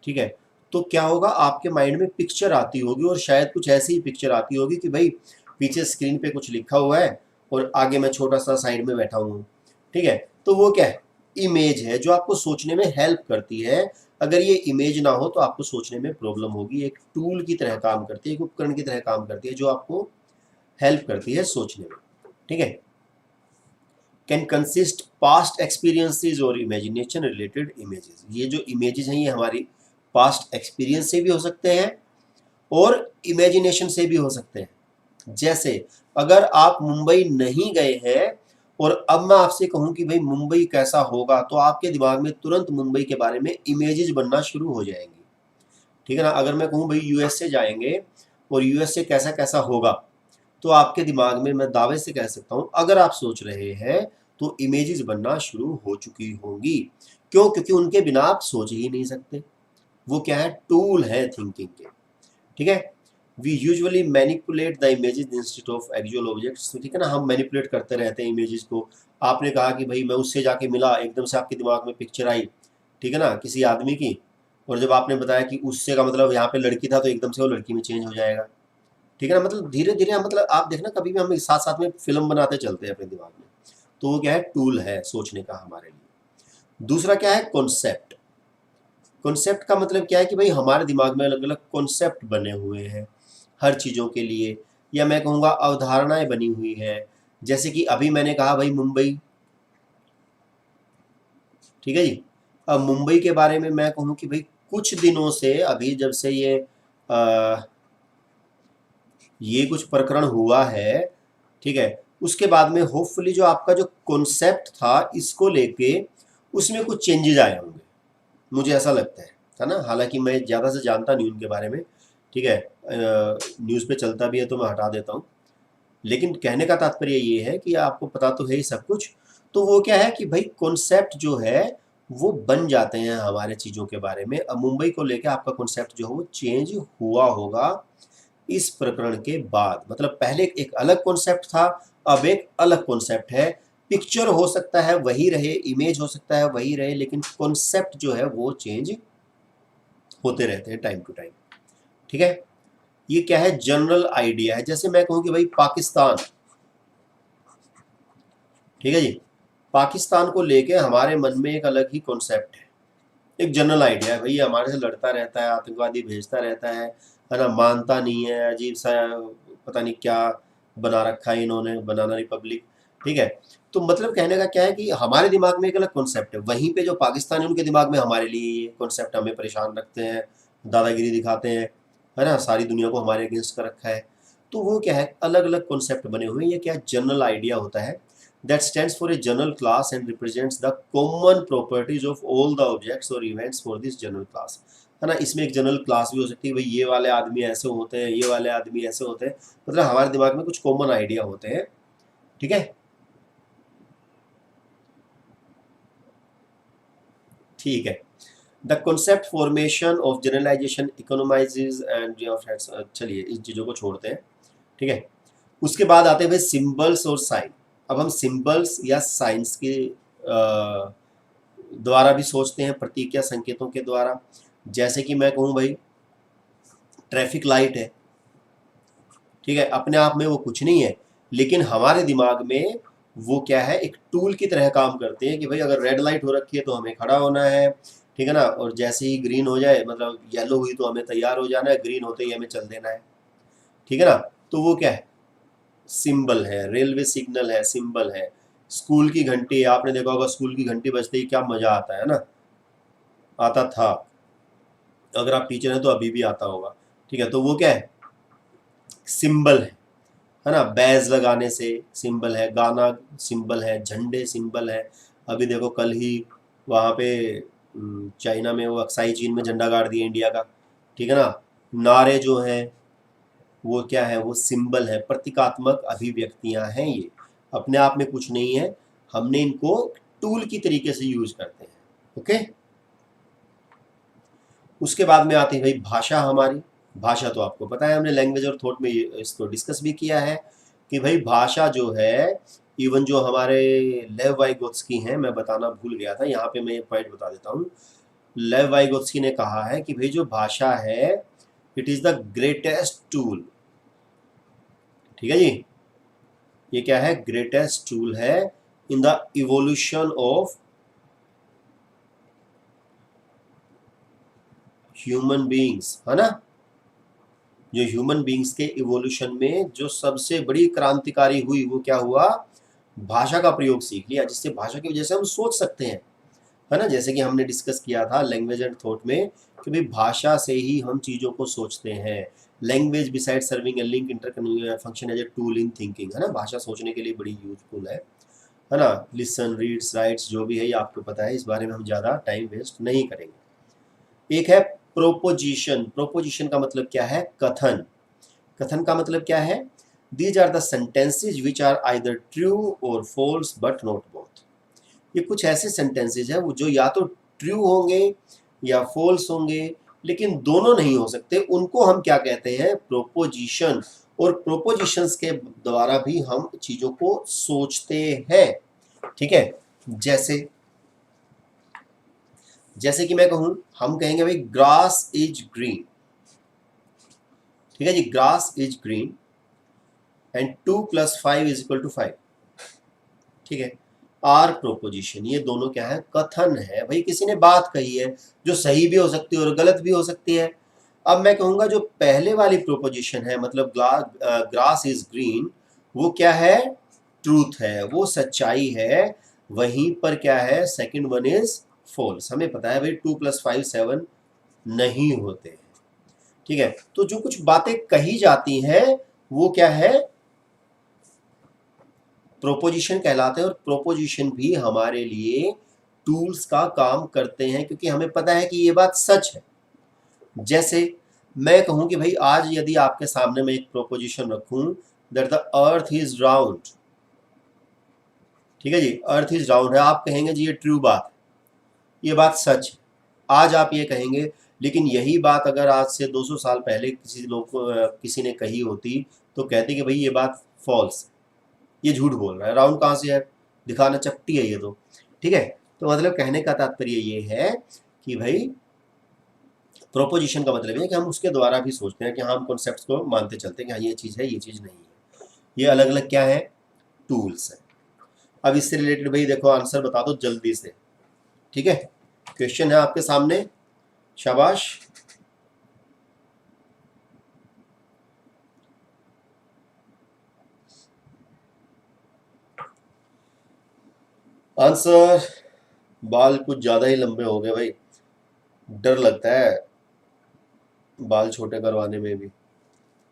ठीक है, तो क्या होगा, आपके माइंड में पिक्चर आती होगी, और शायद कुछ ऐसी ही पिक्चर आती होगी कि भाई पीछे स्क्रीन पे कुछ लिखा हुआ है और आगे मैं छोटा सा साइड में बैठा हूँ, ठीक है। तो वो क्या है, इमेज है जो आपको सोचने में हेल्प करती है। अगर ये इमेज ना हो तो आपको सोचने में प्रॉब्लम होगी। एक टूल की तरह काम करती है, एक उपकरण की तरह काम करती है जो आपको हेल्प करती है सोचने में, ठीक है। कैन कंसिस्ट पास्ट एक्सपीरियंसेस और इमेजिनेशन रिलेटेड इमेजेस, ये जो इमेजेस हैं ये हमारी पास्ट एक्सपीरियंस से भी हो सकते हैं और इमेजिनेशन से भी हो सकते हैं। जैसे अगर आप मुंबई नहीं गए हैं और अब मैं आपसे कहूं कि भाई मुंबई कैसा होगा, तो आपके दिमाग में तुरंत मुंबई के बारे में इमेजेस बनना शुरू हो जाएंगी, ठीक है ना। अगर मैं कहूं भाई यूएसए जाएंगे और यूएसए कैसा कैसा होगा, तो आपके दिमाग में मैं दावे से कह सकता हूं, अगर आप सोच रहे हैं तो इमेजेस बनना शुरू हो चुकी होंगी। क्यों? क्योंकि उनके बिना आप सोच ही नहीं सकते। वो क्या है, टूल है थिंकिंग के, ठीक है। We usually manipulate the images instead of actual objects, ठीक है ना, हम मैनिपुलेट करते रहते हैं इमेजेस को। आपने कहा कि भाई मैं उससे जाके मिला, एकदम से आपके दिमाग में पिक्चर आई, ठीक है ना, किसी आदमी की, और जब आपने बताया कि उससे का मतलब यहाँ पे लड़की था, तो एकदम से वो लड़की में चेंज हो जाएगा, ठीक है ना। मतलब धीरे धीरे, मतलब आप देखना कभी भी हम साथ साथ में फिल्म बनाते चलते हैं अपने दिमाग में। तो वो क्या है, टूल है सोचने का हमारे लिए। दूसरा क्या है, कॉन्सेप्ट। कॉन्सेप्ट का मतलब क्या है कि भाई हमारे दिमाग में अलग अलग कॉन्सेप्ट बने हुए हैं हर चीज़ों के लिए, या मैं कहूँगा अवधारणाएं बनी हुई है। जैसे कि अभी मैंने कहा भाई मुंबई, ठीक है जी। अब मुंबई के बारे में मैं कहूँ कि भाई कुछ दिनों से, अभी जब से ये कुछ प्रकरण हुआ है, ठीक है, उसके बाद में होपफुली जो आपका जो कॉन्सेप्ट था इसको लेके उसमें कुछ चेंजेस आए होंगे, मुझे ऐसा लगता है ना। हालांकि मैं ज़्यादा से जानता नहीं उनके बारे में, ठीक है, न्यूज़ पे चलता भी है तो मैं हटा देता हूँ। लेकिन कहने का तात्पर्य ये है कि आपको पता तो है ही सब कुछ। तो वो क्या है कि भाई कॉन्सेप्ट जो है वो बन जाते हैं हमारे चीज़ों के बारे में। अब मुंबई को लेकर आपका कॉन्सेप्ट जो है वो चेंज हुआ होगा इस प्रकरण के बाद। मतलब पहले एक अलग कॉन्सेप्ट था, अब एक अलग कॉन्सेप्ट है। पिक्चर हो सकता है वही रहे, इमेज हो सकता है वही रहे, लेकिन कॉन्सेप्ट जो है वो चेंज होते रहते हैं टाइम टू टाइम, ठीक है। ये क्या है, जनरल आइडिया है। जैसे मैं कहूँ कि भाई पाकिस्तान, ठीक है जी, पाकिस्तान को लेके हमारे मन में एक अलग ही कॉन्सेप्ट है, एक जनरल आइडिया है, भाई हमारे से लड़ता रहता है, आतंकवादी भेजता रहता है ना, मानता नहीं है, अजीब सा पता नहीं क्या बना रखा है इन्होंने, बनाना रिपब्लिक, ठीक है। तो मतलब कहने का क्या है कि हमारे दिमाग में एक अलग कॉन्सेप्ट है, वहीं पे जो पाकिस्तानी उनके दिमाग में हमारे लिए ये कॉन्सेप्ट हमें परेशान रखते हैं, दादागिरी दिखाते हैं, है ना, सारी दुनिया को हमारे अगेंस्ट कर रखा है। तो वो क्या है, अलग अलग कॉन्सेप्ट बने हुए हैं। ये क्या जनरल आइडिया होता है, that stands for a general class and represents the common properties of all the objects or events for this general class, है ना। इसमें एक जनरल क्लास भी हो सकती है, भाई ये वाले आदमी ऐसे होते हैं, ये वाले आदमी ऐसे होते हैं, मतलब हमारे दिमाग में कुछ कॉमन आइडिया होते हैं, ठीक है। ठीक है, the concept formation of generalization economizes and चलिए इन चीज़ों को छोड़ते हैं, ठीक है। उसके बाद आते हैं भाई सिंबल्स और साइन। अब हम सिंबल्स या साइंस के द्वारा भी सोचते हैं, प्रतीक या संकेतों के द्वारा। जैसे कि मैं कहूँ भाई ट्रैफिक लाइट है, ठीक है, अपने आप में वो कुछ नहीं है, लेकिन हमारे दिमाग में वो क्या है, एक टूल की तरह काम करते हैं कि भाई अगर रेड लाइट हो रखी है तो हमें खड़ा होना है, ठीक है ना, और जैसे ही ग्रीन हो जाए, मतलब येलो हुई तो हमें तैयार हो जाना है, ग्रीन होते ही हमें चल देना है, ठीक है ना। तो वो क्या है, सिंबल है, रेलवे सिग्नल है, सिंबल है। स्कूल की घंटी, आपने देखा होगा स्कूल की घंटी बजते ही क्या मजा आता है ना, आता था, अगर आप टीचर हैं तो अभी भी आता होगा, ठीक है। तो वो क्या है, सिंबल है ना, बैज लगाने से सिंबल है, गाना सिंबल है, झंडे सिंबल है। अभी देखो कल ही वहाँ पे चाइना में वो अक्साई चीन में झंडा गाड़ दिया इंडिया का, ठीक है ना। नारे जो हैं वो क्या है, वो सिंबल है, प्रतीकात्मक अभिव्यक्तियां हैं, ये अपने आप में कुछ नहीं है, हमने इनको टूल की तरीके से यूज करते हैं, ओके। उसके बाद में आती है भाई भाषा हमारी। भाषा तो आपको पता है, हमने लैंग्वेज और थॉट में इसको डिस्कस भी किया है कि भाई भाषा जो है, इवन जो हमारे लेव वाइगोत्स्की हैं, मैं बताना भूल गया था, यहाँ पे मैं एक पॉइंट बता देता हूँ। लेव वाइगोत्स्की ने कहा है कि भाई जो भाषा है, it is the greatest tool, ठीक है जी, ये क्या है, ग्रेटेस्ट टूल है in the evolution of human beings, है ना। जो ह्यूमन बीइंग्स के इवोल्यूशन में जो सबसे बड़ी क्रांतिकारी हुई, वो क्या हुआ, भाषा का प्रयोग सीख लिया, जिससे भाषा की वजह से हम सोच सकते हैं, है ना। जैसे कि हमने डिस्कस किया था लैंग्वेज एंड थॉट में कि भाई भाषा से ही हम चीज़ों को सोचते हैं। Language beside serving a link inter function as a tool in thinking, है ना। भाषा सोचने के लिए बड़ी यूजफुल है ना। लिसन, रीड्स, राइट्स जो भी है ये आपको पता है, इस बारे में हम ज़्यादा टाइम वेस्ट नहीं करेंगे। एक है प्रोपोजिशन। प्रोपोजिशन का मतलब क्या है, कथन। कथन का मतलब क्या है, these are the sentences which are either true or false but not both. ये कुछ ऐसे सेंटेंसेज है वो जो या तो ट्रू होंगे या फॉल्स होंगे, लेकिन दोनों नहीं हो सकते, उनको हम क्या कहते हैं, प्रोपोजिशन। और प्रोपोजिशंस के द्वारा भी हम चीजों को सोचते हैं, ठीक है। जैसे जैसे कि मैं कहूं, हम कहेंगे भाई ग्रास इज ग्रीन, ठीक है जी, ग्रास इज ग्रीन एंड 2 + 5 = 5, ठीक है। आर प्रोपोजिशन, ये दोनों क्या है, कथन है। भाई किसी ने बात कही है जो सही भी हो सकती है और गलत भी हो सकती है। अब मैं कहूंगा जो पहले वाली प्रोपोजिशन है, मतलब ग्रास इज ग्रीन, वो क्या है, ट्रूथ है, वो सच्चाई है। वहीं पर क्या है, सेकंड वन इज फॉल्स। हमें पता है भाई 2+5 7 नहीं होते हैं, ठीक है। तो जो कुछ बातें कही जाती हैं वो क्या है, प्रोपोजिशन कहलाते हैं। और प्रोपोजिशन भी हमारे लिए टूल्स का काम करते हैं, क्योंकि हमें पता है कि ये बात सच है। जैसे मैं कहूं कि भाई आज यदि आपके सामने मैं एक प्रोपोजिशन रखूं that the earth is round, ठीक है जी, अर्थ इज राउंड है, आप कहेंगे जी ये ट्रू बात, ये बात सच है, आज आप ये कहेंगे। लेकिन यही बात अगर आज से 200 साल पहले किसी लोग को किसी ने कही होती तो कहते कि भाई ये बात फॉल्स, ये झूठ बोल रहा है, राउंड कहाँ से है, दिखाना चपटी है ये तो, ठीक है। तो मतलब कहने का तात्पर्य ये है कि भाई प्रोपोजिशन का मतलब है कि हम उसके द्वारा भी सोचते हैं कि हम कॉन्सेप्ट्स को मानते चलते हैं कि हाँ ये चीज़ है, ये चीज़ नहीं है। ये अलग अलग क्या है, टूल्स है। अब इससे रिलेटेड भाई देखो आंसर बता दो जल्दी से, ठीक है। क्वेश्चन है आपके सामने, शाबाश। आंसर, बाल कुछ ज़्यादा ही लंबे हो गए भाई, डर लगता है बाल छोटे करवाने में भी,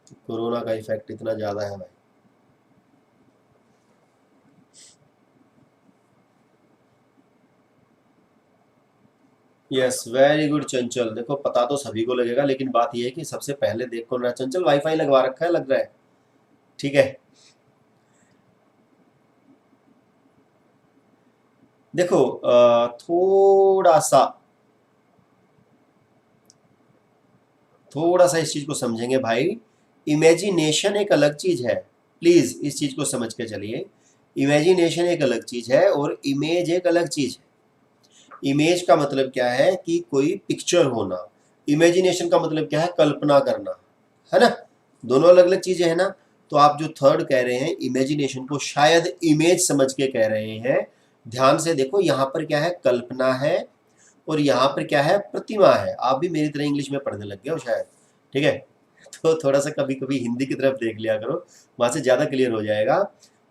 कोरोना का इफेक्ट इतना ज़्यादा है भाई। यस वेरी गुड चंचल, देखो पता तो सभी को लगेगा, लेकिन बात यह है कि सबसे पहले देख कौन रहा है। चंचल वाईफाई लगवा रखा है लग रहा है, ठीक है। देखो थोड़ा सा इस चीज को समझेंगे भाई। इमेजिनेशन एक अलग चीज है, प्लीज इस चीज को समझ के चलिए। इमेजिनेशन एक अलग चीज है और इमेज एक अलग चीज है। इमेज का मतलब क्या है कि कोई पिक्चर होना, इमेजिनेशन का मतलब क्या है, कल्पना करना, है ना। दोनों अलग अलग चीजें हैं ना। तो आप जो थर्ड कह रहे हैं इमेजिनेशन को शायद इमेज समझ के कह रहे हैं। ध्यान से देखो यहाँ पर क्या है, कल्पना है, और यहाँ पर क्या है, प्रतिमा है। आप भी मेरी तरह इंग्लिश में पढ़ने लग गए हो शायद, ठीक है। तो थोड़ा सा कभी कभी हिंदी की तरफ देख लिया करो, वहां से ज़्यादा क्लियर हो जाएगा।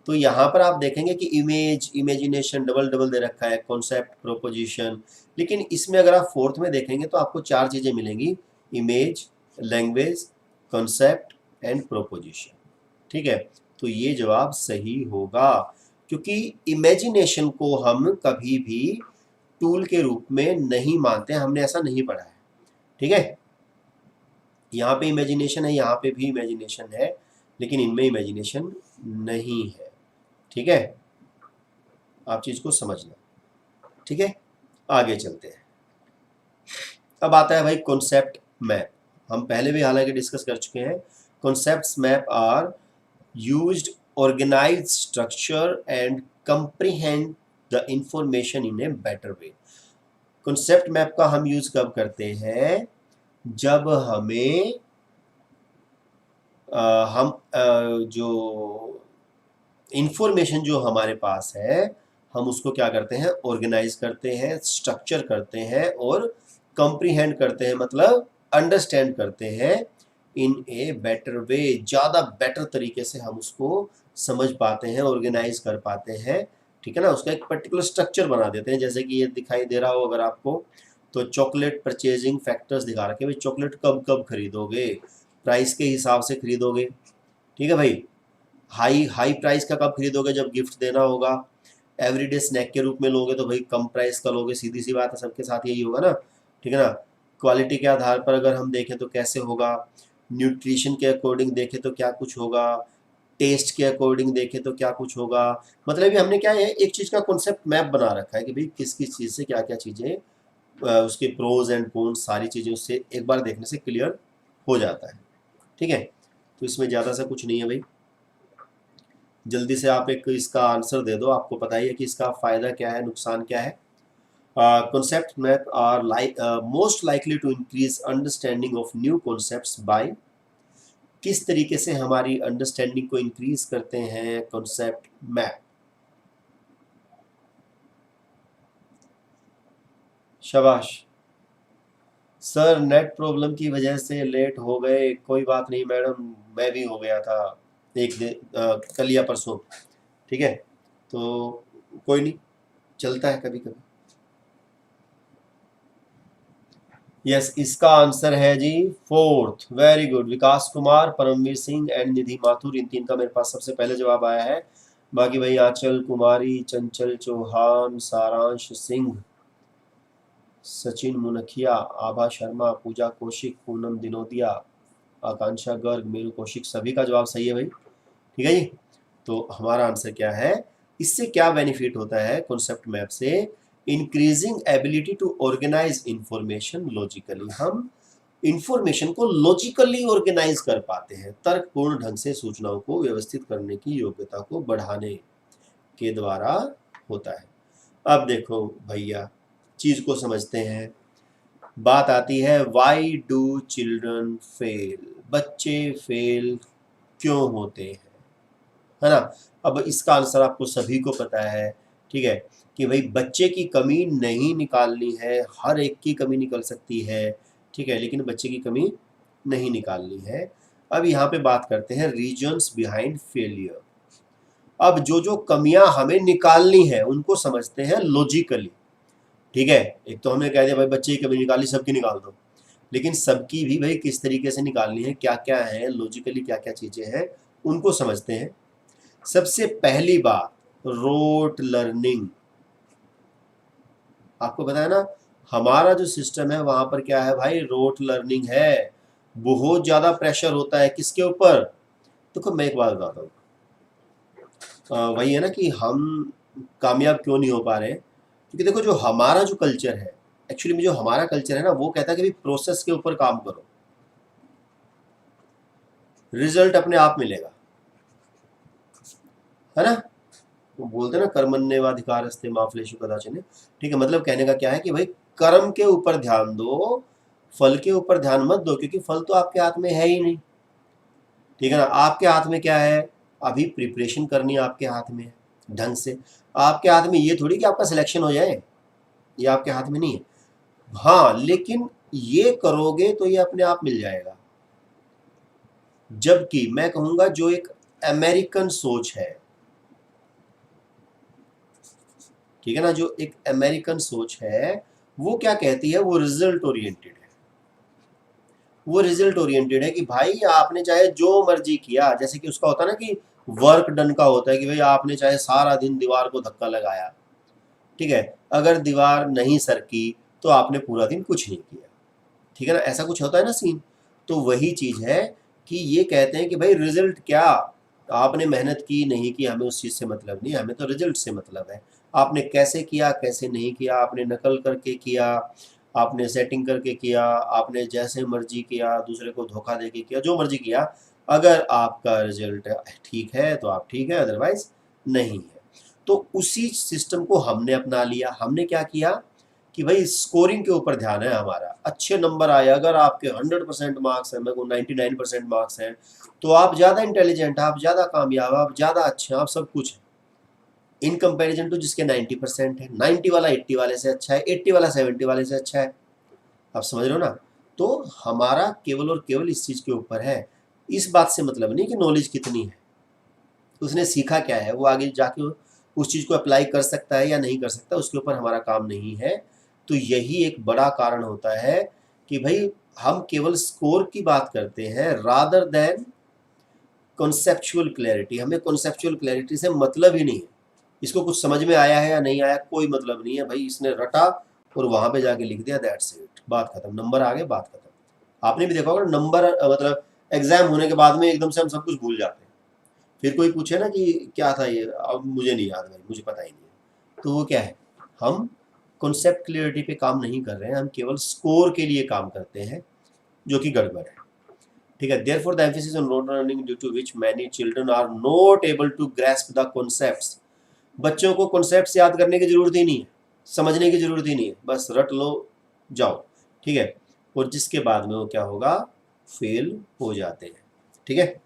तो यहाँ पर आप देखेंगे कि इमेज, इमेजिनेशन डबल डबल दे रखा है, कॉन्सेप्ट, प्रोपोजिशन। लेकिन इसमें अगर आप फोर्थ में देखेंगे तो आपको 4 चीज़ें मिलेंगी, image, language, concept and proposition, ठीक है। तो ये जवाब सही होगा, क्योंकि इमेजिनेशन को हम कभी भी टूल के रूप में नहीं मानते, हमने ऐसा नहीं पढ़ा है, ठीक है। यहाँ पे इमेजिनेशन है, यहाँ पे भी इमेजिनेशन है, लेकिन इनमें इमेजिनेशन नहीं है, ठीक है। आप चीज को समझना, ठीक है। आगे चलते हैं। अब आता है भाई कॉन्सेप्ट मैप। हम पहले भी हालांकि डिस्कस कर चुके हैं। Concepts map are used organize structure and comprehend the information in a better way. Concept map का हम यूज कब करते हैं, जब हमें जो इंफॉर्मेशन जो हमारे पास है हम उसको क्या करते हैं, ऑर्गेनाइज करते हैं, स्ट्रक्चर करते हैं और कंप्रीहेंड करते हैं, मतलब अंडरस्टैंड करते हैं इन ए बेटर वे। ज़्यादा बेटर तरीके से हम उसको समझ पाते हैं, ऑर्गेनाइज कर पाते हैं, ठीक है ना। उसका एक पर्टिकुलर स्ट्रक्चर बना देते हैं। जैसे कि ये दिखाई दे रहा हो अगर आपको, तो चॉकलेट परचेजिंग फैक्टर्स दिखा रखे, भाई चॉकलेट कब कब खरीदोगे, प्राइस के हिसाब से खरीदोगे, ठीक है भाई। हाई हाई प्राइस का कब खरीदोगे, जब गिफ्ट देना होगा। एवरीडे स्नैक के रूप में लोगे तो भाई कम प्राइस का लोगे, सीधी सी बात है, सबके साथ यही होगा ना, ठीक है ना। क्वालिटी के आधार पर अगर हम देखें तो कैसे होगा, न्यूट्रिशन के अकॉर्डिंग देखें तो क्या कुछ होगा, टेस्ट के अकॉर्डिंग देखें तो क्या कुछ होगा। मतलब ये हमने क्या है, एक चीज़ का कॉन्सेप्ट मैप बना रखा है कि भाई किस किस चीज़ से क्या क्या चीज़ें, उसके प्रोज एंड कॉन्स, सारी चीज़ें उससे एक बार देखने से क्लियर हो जाता है, ठीक है। तो इसमें ज़्यादा सा कुछ नहीं है भाई। जल्दी से आप एक इसका आंसर दे दो, आपको पता ही है कि इसका फ़ायदा क्या है, नुकसान क्या है। Concept map are most likely to increase understanding of new concepts by, किस तरीके से हमारी अंडरस्टैंडिंग को इंक्रीज करते हैं कॉन्सेप्ट मैप। शाबाश सर, नेट प्रॉब्लम की वजह से लेट हो गए। कोई बात नहीं मैडम, मैं भी हो गया था एक दिन, कल या परसों। ठीक है, तो कोई नहीं, चलता है कभी कभी। यस, इसका आंसर है जी fourth. Very good, Vikas Kumar, Paramveer Singh and Nidhi Mathur, इन तीन का मेरे पास सबसे पहले जवाब आया है। बाकी भाई आंचल कुमारी, चंचल चौहान, सारांश सिंह, सचिन मुनखिया, आभा शर्मा, पूजा कौशिक, पूनम दिनोदिया, आकांक्षा गर्ग, मेरू कौशिक, सभी का जवाब सही है भाई। ठीक है जी, तो हमारा आंसर क्या है? इससे क्या बेनिफिट होता है कॉन्सेप्ट मैप से? Increasing ability to organize information logically. हम इंफॉर्मेशन को लॉजिकली ऑर्गेनाइज कर पाते हैं, तर्कपूर्ण ढंग से सूचनाओं को व्यवस्थित करने की योग्यता को बढ़ाने के द्वारा होता है। अब देखो भैया, चीज को समझते हैं। बात आती है वाई डू चिल्ड्रन फेल, बच्चे फेल क्यों होते हैं, है ना? अब इसका आंसर आपको सभी को पता है, ठीक है, कि भाई बच्चे की कमी नहीं निकालनी है। हर एक की कमी निकल सकती है, ठीक है, लेकिन बच्चे की कमी नहीं निकालनी है। अब यहाँ पे बात करते हैं रीजन्स बिहाइंड फेलियर। अब जो जो कमियां हमें निकालनी है उनको समझते हैं लॉजिकली। ठीक है, एक तो हमने कह दिया भाई बच्चे की कमी निकाली, सबकी निकाल दो, लेकिन सबकी भी भाई किस तरीके से निकालनी है, क्या क्या है लॉजिकली, क्या क्या चीजें हैं, उनको समझते हैं। सबसे पहली बात, रोट लर्निंग। आपको पता है ना, हमारा जो सिस्टम है वहां पर क्या है भाई, रोट लर्निंग है। बहुत ज्यादा प्रेशर होता है किसके ऊपर? देखो मैं एक बात बताता हूँ, वही है ना कि हम कामयाब क्यों नहीं हो पा रहे, क्योंकि देखो जो हमारा जो कल्चर है, एक्चुअली में जो हमारा कल्चर है ना, वो कहता है कि प्रोसेस के ऊपर काम करो, रिजल्ट अपने आप मिलेगा, है ना? वो बोलते हैं ना कर्मण्येवाधिकारस्ते मा फलेषु कदाचन। ठीक है, मतलब कहने का क्या है कि भाई कर्म के ऊपर ध्यान दो, फल के ऊपर ध्यान मत दो, क्योंकि फल तो आपके हाथ में है ही नहीं। ठीक है ना, आपके हाथ में क्या है? अभी प्रिपरेशन करनी आपके हाथ में है ढंग से। आपके हाथ में ये थोड़ी कि आपका सिलेक्शन हो जाए, ये आपके हाथ में नहीं है। हाँ, लेकिन ये करोगे तो ये अपने आप मिल जाएगा। जबकि मैं कहूंगा जो एक अमेरिकन सोच है, ठीक है ना, जो एक अमेरिकन सोच है वो क्या कहती है, वो रिजल्ट ओरिएंटेड है। वो रिजल्ट ओरिएंटेड है कि भाई आपने चाहे जो मर्जी किया, जैसे कि उसका होता है ना कि वर्क डन का होता है कि भाई आपने चाहे सारा दिन दीवार को धक्का लगाया, ठीक है, अगर दीवार नहीं सरकी तो आपने पूरा दिन कुछ नहीं किया। ठीक है ना, ऐसा कुछ होता है ना सीन। तो वही चीज है कि ये कहते हैं कि भाई रिजल्ट क्या, आपने मेहनत की नहीं की हमें उस चीज से मतलब नहीं, हमें तो रिजल्ट से मतलब है। आपने कैसे किया कैसे नहीं किया, आपने नकल करके किया, आपने सेटिंग करके किया, आपने जैसे मर्जी किया, दूसरे को धोखा देके किया, जो मर्जी किया, अगर आपका रिजल्ट ठीक है तो आप ठीक है, अदरवाइज नहीं है। तो उसी सिस्टम को हमने अपना लिया। हमने क्या किया कि भाई स्कोरिंग के ऊपर ध्यान है हमारा, अच्छे नंबर आए, अगर आपके 100% मार्क्स हैं, मेरे को 99% मार्क्स हैं, तो आप ज़्यादा इंटेलिजेंट, आप ज़्यादा कामयाब, आप ज़्यादा अच्छे, आप सब कुछ इन कंपैरिजन टू जिसके 90% है। 90 वाला 80 वाले से अच्छा है, 80 वाला 70 वाले से अच्छा है। आप समझ रहे हो ना? तो हमारा केवल और केवल इस चीज़ के ऊपर है। इस बात से मतलब नहीं कि नॉलेज कितनी है, उसने सीखा क्या है, वो आगे जाके उस चीज़ को अप्लाई कर सकता है या नहीं कर सकता, उसके ऊपर हमारा काम नहीं है। तो यही एक बड़ा कारण होता है कि भाई हम केवल स्कोर की बात करते हैं रादर देन कॉन्सेप्चुअल क्लैरिटी। हमें कॉन्सेप्चुअल क्लैरिटी से मतलब ही नहीं है, इसको कुछ समझ में आया है या नहीं आया कोई मतलब नहीं है भाई, इसने रटा और वहां पे जाके लिख दिया, दैट्स इट, बात खत्म, नंबर आ गए, बात खत्म। आपने भी देखा होगा नंबर, मतलब एग्जाम होने के बाद में एकदम से हम सब कुछ भूल जाते हैं। फिर कोई पूछे ना कि क्या था ये, अब मुझे नहीं याद भाई, मुझे पता ही नहीं है, तो वो क्या है, हम कॉन्सेप्ट क्लियरिटी पे काम नहीं कर रहे हैं, हम केवल स्कोर के लिए काम करते हैं, जो कि गड़बड़ है। ठीक है, therefore the emphasis on rote learning due to which many children are not able to grasp the concepts. बच्चों को कॉन्सेप्ट्स याद करने की जरूरत ही नहीं है, समझने की जरूरत ही नहीं है, बस रट लो जाओ। ठीक है, और जिसके बाद में वो क्या होगा, फेल हो जाते हैं। ठीक है,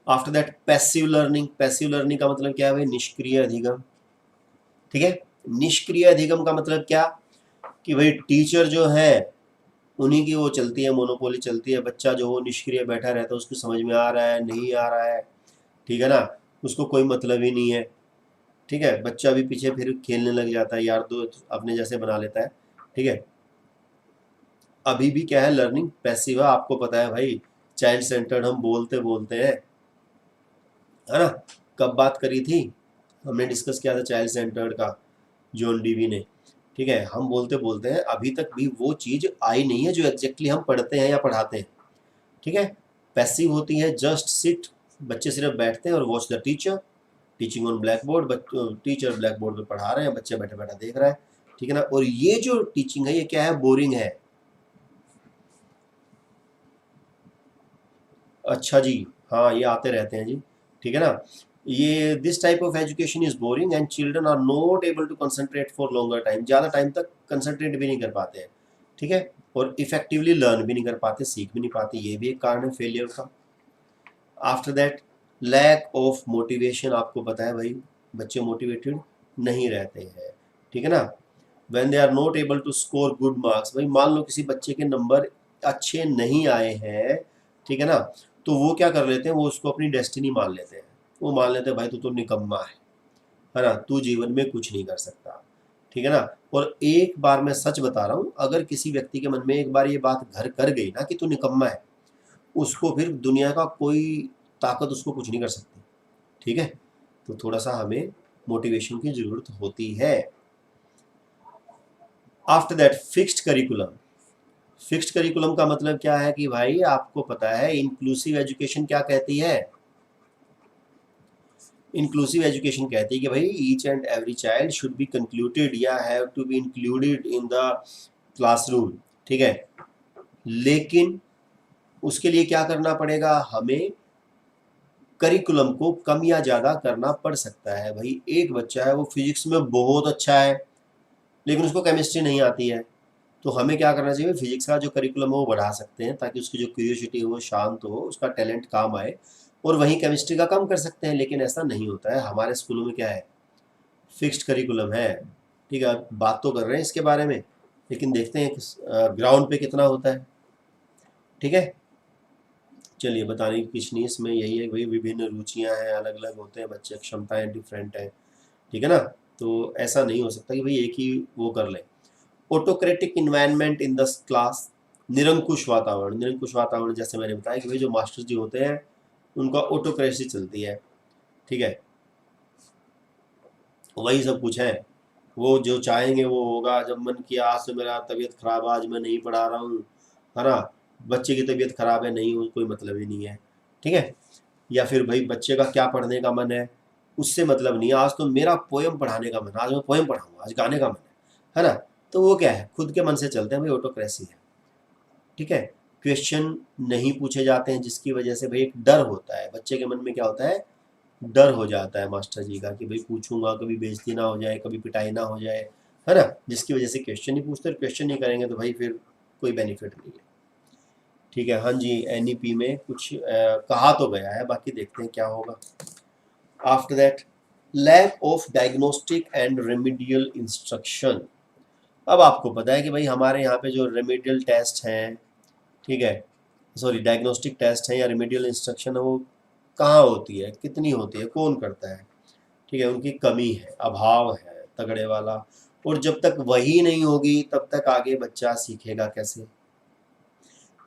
after that passive learning. Passive learning का मतलब क्या है भाई, निष्क्रिय अधिगम। ठीक है, निष्क्रिय अधिगम का मतलब क्या, कि भाई टीचर जो है उन्हीं की वो चलती है, मोनोपोली चलती है, बच्चा जो वो निष्क्रिय बैठा रहता है, उसको समझ में आ रहा है नहीं आ रहा है, ठीक है ना, उसको कोई मतलब ही नहीं है, ठीक है, बच्चा भी पीछे फिर खेलने लग जाता है, यार दोस्त अपने जैसे बना लेता है, ठीक है। अभी भी क्या है, लर्निंग पैसिव है, आपको पता है भाई, चाइल्ड सेंटर्ड हम बोलते बोलते हैं, है ना। कब बात करी थी, हमने डिस्कस किया था चाइल्ड सेंटर्ड का, जॉन डीवी ने, ठीक है, हम बोलते बोलते हैं, अभी तक भी वो चीज़ आई नहीं है जो एग्जैक्टली हम पढ़ते हैं या पढ़ाते हैं, ठीक है। पैसिव होती है जस्ट सिट, बच्चे सिर्फ बैठते हैं और watch the teacher teaching on black board, teacher black board पे पढ़ा रहे हैं, बच्चे बैठे बैठे देख रहा है, ठीक है ना। और ये जो टीचिंग है ये क्या है, बोरिंग है। अच्छा जी, हाँ ये आते रहते हैं जी, ठीक है ना। ये this type of education is boring and children are not able to concentrate for longer time, ज़्यादा टाइम तक कंसंट्रेट भी नहीं कर पाते हैं, ठीक है, और इफेक्टिवली लर्न भी नहीं कर पाते, सीख भी नहीं पाते, ये भी एक कारण है फेलियर का। After that lack of motivation, आपको पता है भाई बच्चे मोटिवेटेड नहीं रहते हैं, ठीक है ना। When they are not able to score good marks, भाई मान लो किसी बच्चे के नंबर अच्छे नहीं आए हैं, ठीक है ना, तो वो क्या कर लेते हैं, वो उसको अपनी डेस्टिनी मान लेते हैं, वो मान लेते हैं भाई तू तो निकम्मा है ना, तू जीवन में कुछ नहीं कर सकता, ठीक है ना। और एक बार मैं सच बता रहा हूँ, अगर किसी व्यक्ति के मन में एक बार ये बात घर कर गई ना कि तू निकम्मा है, उसको फिर दुनिया का कोई ताकत उसको कुछ नहीं कर सकती, ठीक है। तो थोड़ा सा हमें मोटिवेशन की ज़रूरत होती है। After that fixed curriculum, fixed curriculum का मतलब क्या है कि भाई आपको पता है इंक्लूसिव एजुकेशन क्या कहती है, इंक्लूसिव एजुकेशन कहती है कि भाई each and every child should be concluded या have to be included in the classroom, ठीक है। लेकिन उसके लिए क्या करना पड़ेगा, हमें करिकुलम को कम या ज़्यादा करना पड़ सकता है। भाई एक बच्चा है वो फिजिक्स में बहुत अच्छा है लेकिन उसको केमिस्ट्री नहीं आती है, तो हमें क्या करना चाहिए, फिजिक्स का जो करिकुलम है वो बढ़ा सकते हैं ताकि उसकी जो क्यूरियोसिटी है वो शांत हो, उसका टैलेंट काम आए, और वहीं केमिस्ट्री का कम कर सकते हैं। लेकिन ऐसा नहीं होता है, हमारे स्कूलों में क्या है, फिक्स्ड करिकुलम है, ठीक है। बात तो कर रहे हैं इसके बारे में, लेकिन देखते हैं ग्राउंड पे कितना होता है, ठीक है। चलिए बताने की कुछ नहीं, इसमें यही है भाई विभिन्न रुचियां हैं, अलग अलग होते हैं बच्चे, क्षमताएं डिफरेंट है, ठीक है ना। तो ऐसा नहीं हो सकता कि भाई एक ही वो कर ले। Autocratic environment in the class, निरंकुश वातावरण, निरंकुश वातावरण जैसे मैंने बताया कि भाई जो मास्टर जी होते हैं उनका ऑटोक्रेसी चलती है, ठीक है, वही सब कुछ है, वो जो चाहेंगे वो होगा, जब मन किया आज तो मेरा तबीयत खराब है आज मैं नहीं पढ़ा रहा हूँ, है ना, बच्चे की तबीयत खराब है नहीं, वो कोई मतलब ही नहीं है, ठीक है। या फिर भाई बच्चे का क्या पढ़ने का मन है, उससे मतलब नहीं है, आज तो मेरा पोएम पढ़ाने का मन है, आज मैं पोएम पढ़ाऊंगा, आज गाने का मन है ना। तो वो क्या है, खुद के मन से चलते हैं भाई, ऑटोक्रेसी है, ठीक है। क्वेश्चन नहीं पूछे जाते हैं जिसकी वजह से भाई एक डर होता है बच्चे के मन में, क्या होता है, डर हो जाता है मास्टर जी का कि भाई पूछूंगा कभी बेइज्जती ना हो जाए, कभी पिटाई ना हो जाए, है ना, जिसकी वजह से क्वेश्चन नहीं पूछते, क्वेश्चन नहीं करेंगे तो भाई फिर कोई बेनिफिट नहीं है, ठीक है। हाँ जी, एनईपी में कुछ कहा तो गया है, बाकी देखते हैं क्या होगा। After that lack of diagnostic and remedial instruction, अब आपको पता है कि भाई हमारे यहाँ पे जो रेमिडियल टेस्ट हैं, ठीक है, सॉरी डायग्नोस्टिक टेस्ट हैं या रेमिडियल इंस्ट्रक्शन है, वो कहाँ होती है, कितनी होती है, कौन करता है, ठीक है, उनकी कमी है, अभाव है तगड़े वाला। और जब तक वही नहीं होगी तब तक आगे बच्चा सीखेगा कैसे,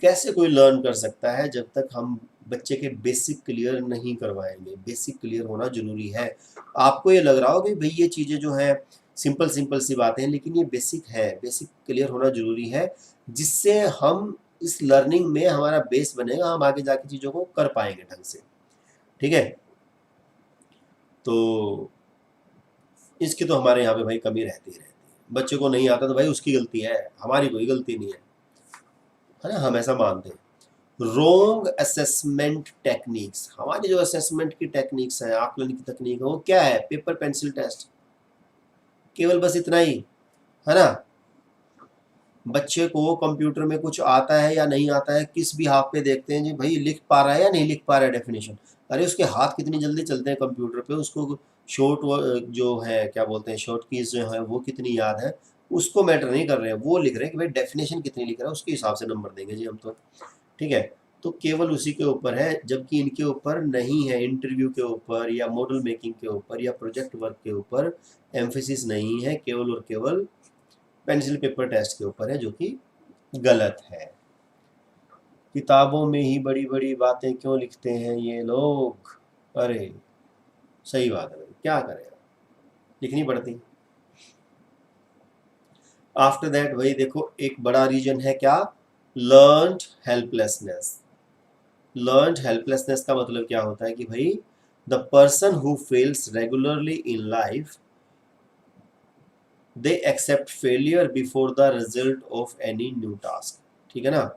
कैसे कोई लर्न कर सकता है जब तक हम बच्चे के बेसिक क्लियर नहीं करवाएंगे। बेसिक क्लियर होना जरूरी है। आपको ये लग रहा हो कि भाई ये चीज़ें जो है सिंपल सिंपल सी बातें हैं, लेकिन ये बेसिक है, बेसिक क्लियर होना जरूरी है, जिससे हम इस लर्निंग में हमारा बेस बनेगा, हम आगे जाके चीज़ों को कर पाएंगे ढंग से, ठीक है। तो इसकी तो हमारे यहाँ पे भाई कमी रहती ही रहती है, बच्चे को नहीं आता तो भाई उसकी गलती है, हमारी कोई गलती नहीं है ना, हम ऐसा मानते हैं। रोंग असेसमेंट टेक्निक्स, हमारी जो असेसमेंट की टेक्निक्स हैं, आकलन की तकनीक है, वो क्या है, पेपर पेंसिल टेस्ट, केवल बस इतना ही, है ना। बच्चे को कंप्यूटर में कुछ आता है या नहीं आता है, किस भी हाथ पे देखते हैं जी भाई लिख पा रहा है या नहीं लिख पा रहा है डेफिनेशन, अरे उसके हाथ कितनी जल्दी चलते हैं कंप्यूटर पे, उसको शॉर्ट जो है क्या बोलते हैं शॉर्ट कीज जो है वो कितनी याद है, उसको मैटर नहीं कर रहे हैं, वो लिख रहे हैं कि भाई डेफिनेशन कितनी लिख रहा है, उसके हिसाब से नंबर देंगे जी हम तो। ठीक है, तो केवल उसी के ऊपर है, जबकि इनके ऊपर नहीं है, इंटरव्यू के ऊपर या मॉडल मेकिंग के ऊपर या प्रोजेक्ट वर्क के ऊपर एम्फेसिस नहीं है, केवल और केवल पेंसिल पेपर टेस्ट के ऊपर है, जो कि गलत है। किताबों में ही बड़ी बड़ी बातें क्यों लिखते हैं ये लोग? अरे सही बात है भाई, क्या करें, लिखनी पड़ती। आफ्टर दैट वही देखो, एक बड़ा रीजन है क्या, लर्न्ड हेल्पलेसनेस। लर्न्ड हेल्पलेसनेस का मतलब क्या होता है कि भाई the person who fails regularly in life they accept failure before the result of any new task. ठीक है ना,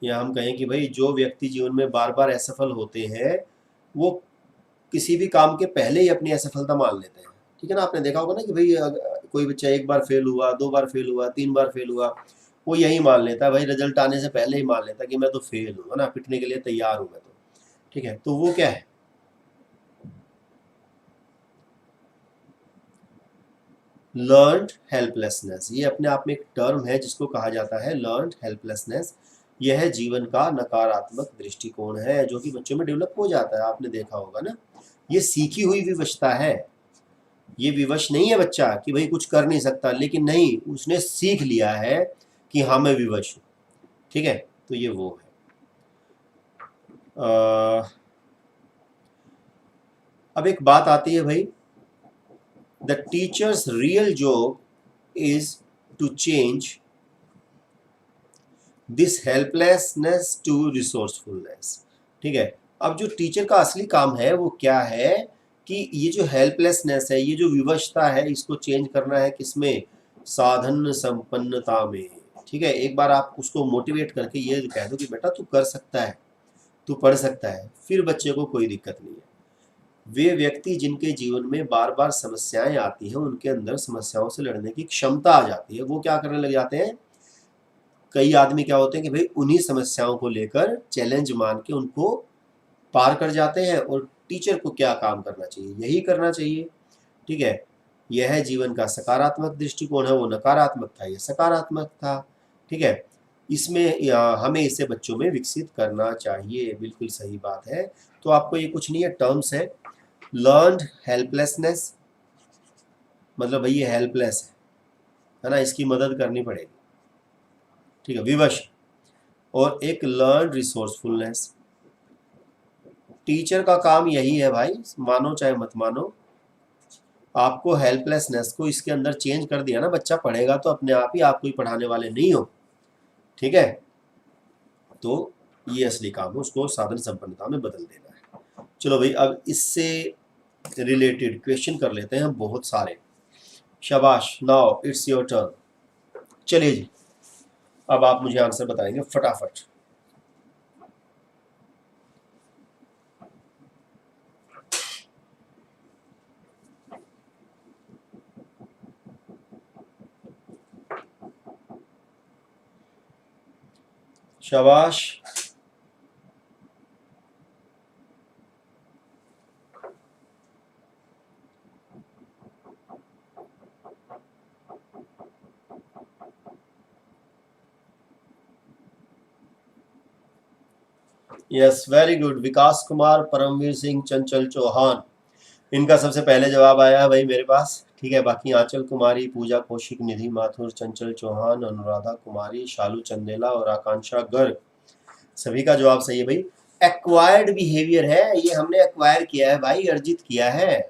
या हम कहें कि भाई जो व्यक्ति जीवन में बार बार असफल होते हैं वो किसी भी काम के पहले ही अपनी असफलता मान लेते हैं। ठीक है ना, आपने देखा होगा ना कि भाई कोई बच्चा एक बार फेल हुआ, दो बार फेल हुआ, तीन बार फेल हुआ, वो यही मान लेता है भाई, रिजल्ट आने से पहले ही मान लेता है कि मैं तो फेल हूँ, है ना, पिटने के लिए तैयार हूँ मैं तो। ठीक है, तो वो क्या है, लर्न्ड हेल्पलेसनेस। ये अपने आप में एक टर्म है जिसको कहा जाता है लर्न्ड हेल्पलेसनेस। यह जीवन का नकारात्मक दृष्टिकोण है जो कि बच्चों में डेवलप हो जाता है, आपने देखा होगा ना, ये सीखी हुई विवशता है। ये विवश नहीं है बच्चा कि भाई कुछ कर नहीं सकता, लेकिन नहीं, उसने सीख लिया है कि हाँ मैं विवश हूँ। ठीक है, तो ये वो है। अब एक बात आती है भाई, the teachers real job is to change this helplessness to resourcefulness. ठीक है, अब जो टीचर का असली काम है वो क्या है कि ये जो हेल्पलेसनेस है, ये जो विवशता है, इसको चेंज करना है किसमें, साधन संपन्नता में। ठीक है, एक बार आप उसको मोटिवेट करके ये कह दो कि बेटा तू कर सकता है, तू पढ़ सकता है, फिर बच्चे को कोई दिक्कत नहीं है। वे व्यक्ति जिनके जीवन में बार बार समस्याएं आती हैं, उनके अंदर समस्याओं से लड़ने की क्षमता आ जाती है, वो क्या करने लग जाते हैं, कई आदमी क्या होते हैं कि भाई उन्हीं समस्याओं को लेकर चैलेंज मान के उनको पार कर जाते हैं, और टीचर को क्या काम करना चाहिए, यही करना चाहिए। ठीक है, यह है जीवन का सकारात्मक दृष्टिकोण है, वो नकारात्मक था, ये सकारात्मक था। ठीक है, इसमें हमें इसे बच्चों में विकसित करना चाहिए, बिल्कुल सही बात है। तो आपको ये कुछ नहीं है, टर्म्स है, लर्न्ड हेल्पलेसनेस मतलब भाई ये हेल्पलेस है ना, इसकी मदद करनी पड़ेगी। ठीक है, विवश, और एक लर्न रिसोर्सफुलनेस। टीचर का काम यही है भाई, मानो चाहे मत मानो, आपको हेल्पलेसनेस को इसके अंदर चेंज कर दिया ना, बच्चा पढ़ेगा तो अपने आप ही, आपको ही पढ़ाने वाले नहीं हो। ठीक है, तो ये असली काम है, उसको साधन संपन्नता में बदल देना है। चलो भाई, अब इससे रिलेटेड क्वेश्चन कर लेते हैं बहुत सारे। शाबाश, नाउ इट्स योर टर्न। चलिए जी, अब आप मुझे आंसर बताएंगे फटाफट। शाबाश। Yes, very good, Vikas Kumar, Paramveer Singh, चंचल चौहान, इनका सबसे पहले जवाब आया है भाई मेरे पास। ठीक है, बाकी आंचल कुमारी, पूजा कौशिक, निधि माथुर, चंचल चौहान, अनुराधा कुमारी, शालू चंदेला और आकांक्षा गर्ग, सभी का जवाब सही है भाई। एक्वायर्ड बिहेवियर है, ये हमने एक्वायर किया है भाई, अर्जित किया है।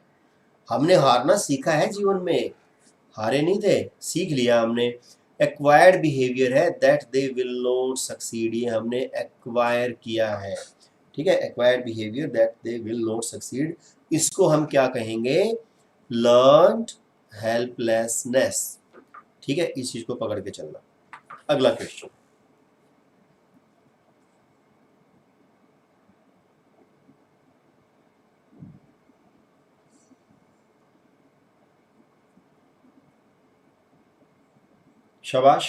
हमने हारना सीखा है जीवन में, हारे नहीं थे, सीख लिया हमने। एक्वायर्ड बिहेवियर है, that they will not succeed, ये हमने एक्वायर किया है। ठीक है, acquired behaviour that they will not succeed, इसको हम क्या कहेंगे, लर्न्ड हेल्पलेसनेस। ठीक है, इस चीज को पकड़ के चलना। अगला क्वेश्चन। शाबाश।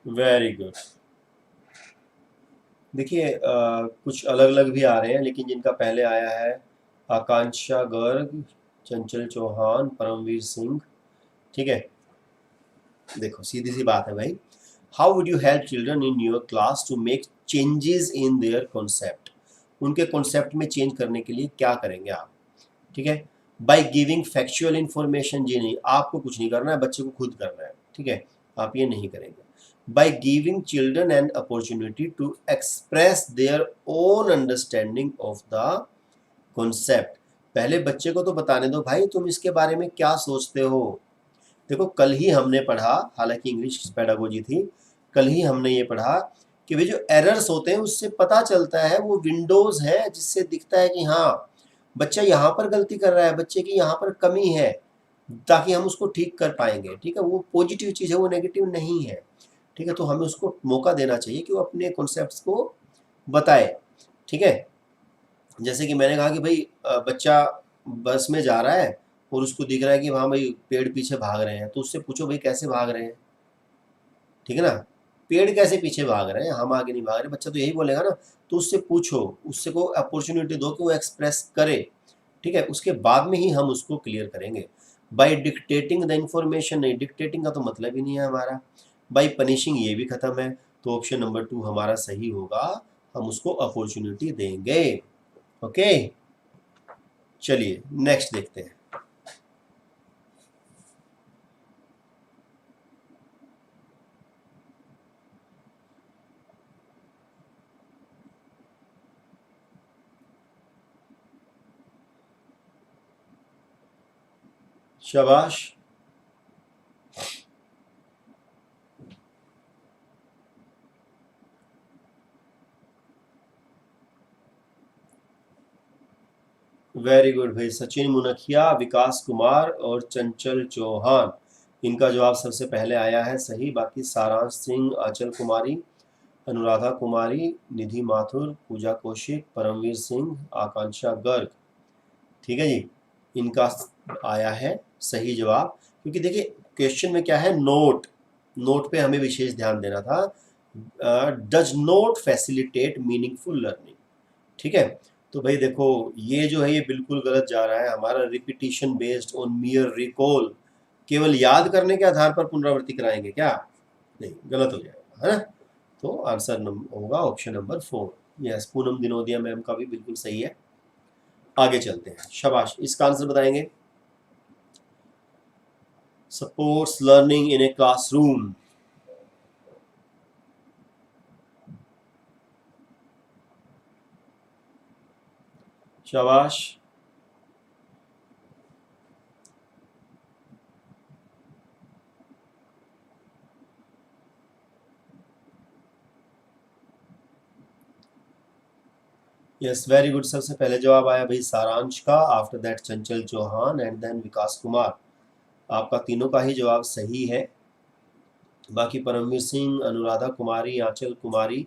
Very good. देखिए कुछ अलग अलग भी आ रहे हैं, लेकिन जिनका पहले आया है आकांक्षा गर्ग, चंचल चौहान, परमवीर सिंह। ठीक है, देखो सीधी सी बात है भाई। How would you help children in your class to make changes in their concept? उनके कॉन्सेप्ट में चेंज करने के लिए क्या करेंगे आप? ठीक है, बाय गिविंग फैक्चुअल इंफॉर्मेशन। जी नहीं, आपको कुछ नहीं करना है, बच्चे को खुद करना है। ठीक है, आप ये नहीं करेंगे। By giving children an opportunity to express their own understanding of the concept. पहले बच्चे को तो बताने दो भाई, तुम इसके बारे में क्या सोचते हो। देखो कल ही हमने पढ़ा, हालांकि इंग्लिश पेडागोजी थी, कल ही हमने ये पढ़ा कि वे जो एरर्स होते हैं उससे पता चलता है, वो विंडोज है जिससे दिखता है कि हाँ बच्चा यहाँ पर गलती कर रहा है, बच्चे की यहाँ पर कमी है, ताकि हम उसको ठीक कर पाएंगे। ठीक है, वो पॉजिटिव चीज़ है, वो नेगेटिव नहीं है। ठीक है, तो हमें उसको मौका देना चाहिए कि वो अपने कॉन्सेप्ट्स को बताए। ठीक है, जैसे कि मैंने कहा कि भाई बच्चा बस में जा रहा है और उसको दिख रहा है कि हाँ भाई पेड़ पीछे भाग रहे हैं, तो उससे पूछो भाई कैसे भाग रहे हैं। ठीक है ना, पेड़ कैसे पीछे भाग रहे हैं, हम आगे नहीं भाग रहे, बच्चा तो यही बोलेगा ना। तो उससे पूछो, उससे को अपॉर्चुनिटी दो कि वो एक्सप्रेस करे। ठीक है, उसके बाद में ही हम उसको क्लियर करेंगे। बाई डिक्टेटिंग द इंफॉर्मेशन नहीं, डिक्टेटिंग का तो मतलब ही नहीं है हमारा। बाई पनिशिंग ये भी खत्म है, तो ऑप्शन नंबर 2 हमारा सही होगा, हम उसको अपॉर्चुनिटी देंगे। ओके, चलिए नेक्स्ट देखते हैं। शाबाश। वेरी गुड भाई, सचिन मुनखिया, विकास कुमार और चंचल चौहान, इनका जवाब सबसे पहले आया है सही। बाकी सारांश सिंह, आंचल कुमारी, अनुराधा कुमारी, निधि माथुर, पूजा कौशिक, परमवीर सिंह, आकांक्षा गर्ग। ठीक है जी, इनका आया है सही जवाब। क्योंकि देखिए क्वेश्चन में क्या है, नोट, नोट पे हमें विशेष ध्यान देना था। Does not facilitate meaningful learning. ठीक है, तो भाई देखो ये जो है ये बिल्कुल गलत जा रहा है हमारा। रिपीटिशन बेस्ड ऑन मियर रिकॉल, केवल याद करने के आधार पर पुनरावृत्ति कराएंगे क्या? नहीं, गलत हो जाएगा, है ना। तो आंसर होगा option number 4। Yes, Poonam Dinodia ma'am का भी बिल्कुल सही है। आगे चलते हैं, शाबाश, इसका आंसर बताएंगे। Supports learning in a classroom. शाबाश। यस वेरी गुड, सबसे पहले जवाब आया भाई सारांश का, after that Chanchal Chauhan and then विकास कुमार। आपका तीनों का ही जवाब सही है। बाकी परमवीर सिंह, अनुराधा कुमारी, आंचल कुमारी,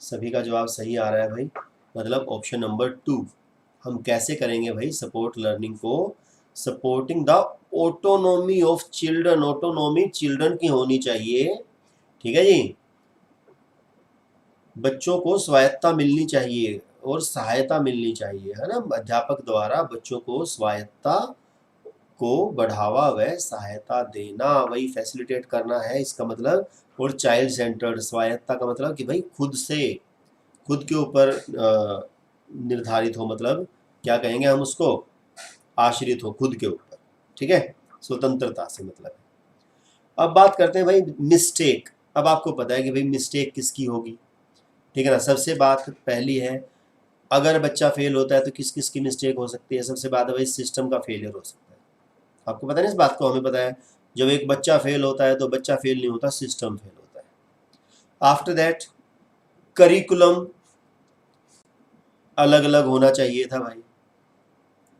सभी का जवाब सही आ रहा है भाई। मतलब ऑप्शन नंबर 2। हम कैसे करेंगे भाई सपोर्ट लर्निंग को? Supporting the autonomy of children, autonomy children की होनी चाहिए। ठीक है जी, बच्चों को स्वायत्ता मिलनी चाहिए और सहायता मिलनी चाहिए, है ना। अध्यापक द्वारा बच्चों को स्वायत्ता को बढ़ावा व सहायता देना, वही फैसिलिटेट करना है इसका मतलब। और चाइल्ड सेंटर्ड, स्वायत्ता का मतलब कि भाई खुद से, खुद के ऊपर निर्धारित हो, मतलब क्या कहेंगे हम उसको, आश्रित हो खुद के ऊपर। ठीक है, स्वतंत्रता से मतलब है। अब बात करते हैं भाई मिस्टेक। अब आपको पता है कि भाई मिस्टेक किसकी होगी। ठीक है ना, सबसे बात पहली है, अगर बच्चा फेल होता है तो किस किस की मिस्टेक हो सकती है? सबसे बात है भाई सिस्टम का फेलियर हो सकता है। आपको पता है ना इस बात को, हमें पता है। जब एक बच्चा फेल होता है तो बच्चा फेल नहीं होता, सिस्टम फेल होता है। आफ्टर दैट करिकुलम अलग अलग होना चाहिए था भाई।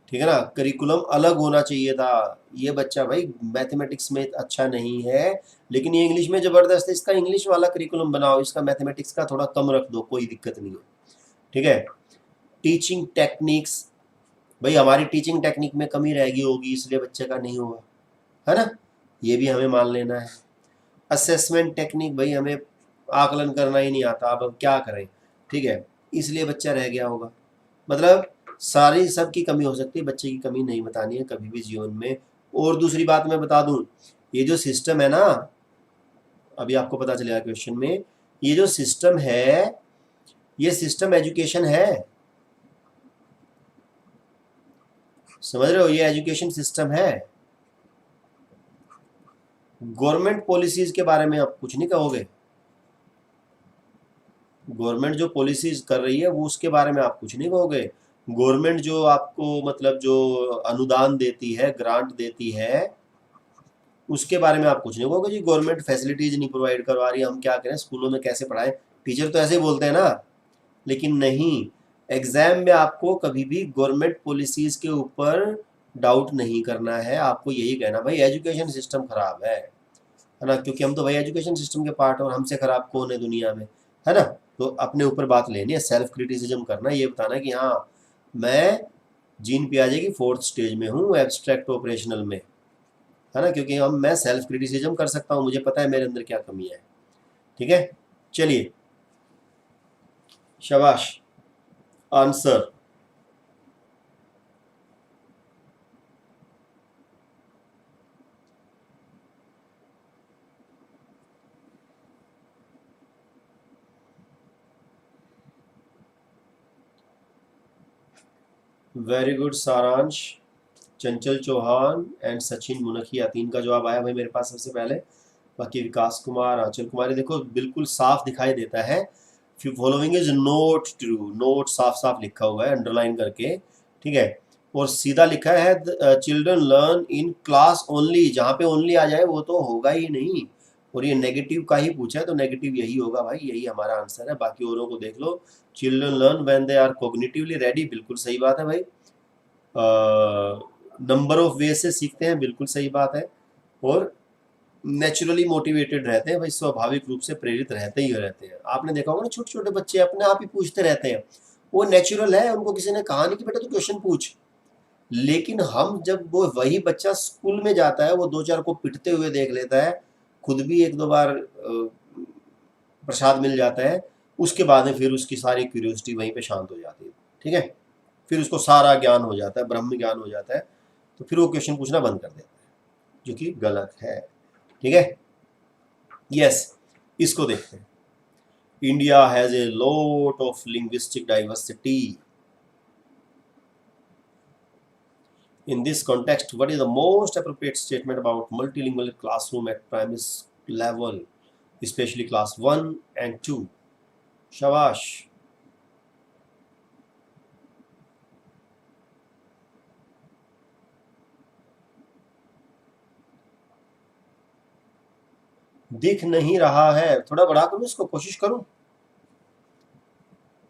ठीक है ना, करिकुलम अलग होना चाहिए था। ये बच्चा भाई मैथमेटिक्स में अच्छा नहीं है, लेकिन ये इंग्लिश में जबरदस्त है, इसका इंग्लिश वाला करिकुलम बनाओ, इसका मैथमेटिक्स का थोड़ा कम रख दो, कोई दिक्कत नहीं है। ठीक है, टीचिंग टेक्निक्स, भाई हमारी टीचिंग टेक्निक में कमी रहेगी होगी, इसलिए बच्चे का नहीं होगा, है ना। ये भी हमें मान लेना है। असेसमेंट टेक्निक, भाई हमें आकलन करना ही नहीं आता, अब हम क्या करें, ठीक है, इसलिए बच्चा रह गया होगा। मतलब सारी सब की कमी हो सकती है, बच्चे की कमी नहीं बतानी है कभी भी जीवन में। और दूसरी बात मैं बता दूं, ये जो सिस्टम है ना, अभी आपको पता चलेगा क्वेश्चन में, ये जो सिस्टम है, ये सिस्टम एजुकेशन है, समझ रहे हो, ये एजुकेशन सिस्टम है। गवर्नमेंट पॉलिसीज के बारे में आप कुछ नहीं कहोगे, गवर्नमेंट जो पॉलिसीज कर रही है वो उसके बारे में आप कुछ नहीं कहोगे। गवर्नमेंट जो आपको मतलब जो अनुदान देती है, ग्रांट देती है, उसके बारे में आप कुछ नहीं कहोगे जी गवर्नमेंट फैसिलिटीज नहीं प्रोवाइड करवा रही, हम क्या करें, स्कूलों में कैसे पढ़ाएं। टीचर तो ऐसे ही बोलते हैं ना, लेकिन नहीं, एग्जाम में आपको कभी भी गवर्नमेंट पॉलिसीज के ऊपर डाउट नहीं करना है, आपको यही कहना भाई एजुकेशन सिस्टम खराब है ना, क्योंकि हम तो भाई एजुकेशन सिस्टम के पार्ट, और हमसे खराब कौन है दुनिया में, है ना। तो अपने ऊपर बात लेनी है, सेल्फ क्रिटिसिज्म करना, ये बताना कि हाँ मैं जीन पियाजे की 4th स्टेज में हूँ एब्स्ट्रैक्ट ऑपरेशनल में, है ना, क्योंकि हम मैं सेल्फ क्रिटिसिज्म कर सकता हूँ, मुझे पता है मेरे अंदर क्या कमी है। ठीक है, चलिए, शाबाश, आंसर। वेरी गुड सारांश, चंचल चौहान एंड सचिन मुनखिया, 3 का जवाब आया भाई मेरे पास सबसे पहले। बाकी विकास कुमार, आंचल कुमारी, देखो बिल्कुल साफ दिखाई देता है, following is note true, note साफ साफ लिखा हुआ है अंडरलाइन करके, ठीक है। और सीधा लिखा है children learn in class only, जहाँ पे ओनली आ जाए वो तो होगा ही नहीं, और ये नेगेटिव का ही पूछा है तो नेगेटिव यही होगा भाई, यही हमारा आंसर है। बाकी औरों को देख लो, children learn when they are cognitively ready, बिल्कुल सही बात है भाई। नंबर ऑफ वे से सीखते हैं, बिल्कुल सही बात है। और नेचुरली मोटिवेटेड रहते हैं भाई, स्वाभाविक रूप से प्रेरित रहते ही रहते हैं। आपने देखा होगा ना, छोटे छोटे बच्चे अपने आप ही पूछते रहते हैं, वो नेचुरल है, उनको किसी ने कहा नहीं कि बेटा तू क्वेश्चन पूछ। लेकिन हम जब वो वही बच्चा स्कूल में जाता है, वो 2-4 को पिटते हुए देख लेता है, खुद भी 1-2 बार प्रसाद मिल जाता है, उसके बाद में फिर उसकी सारी क्यूरियोसिटी वहीं पे शांत हो जाती है, ठीक है, फिर उसको सारा ज्ञान हो जाता है, ब्रह्म ज्ञान हो जाता है, तो फिर वो क्वेश्चन पूछना बंद कर देता है, जो कि गलत है। ठीक है, यस, इसको देखते हैं। India has a lot of linguistic diversity. In this context, what is the most appropriate statement about multilingual classroom at primary level, especially class 1 and 2? शाबाश, दिख नहीं रहा है, थोड़ा बड़ा करूं इसको, कोशिश करूं,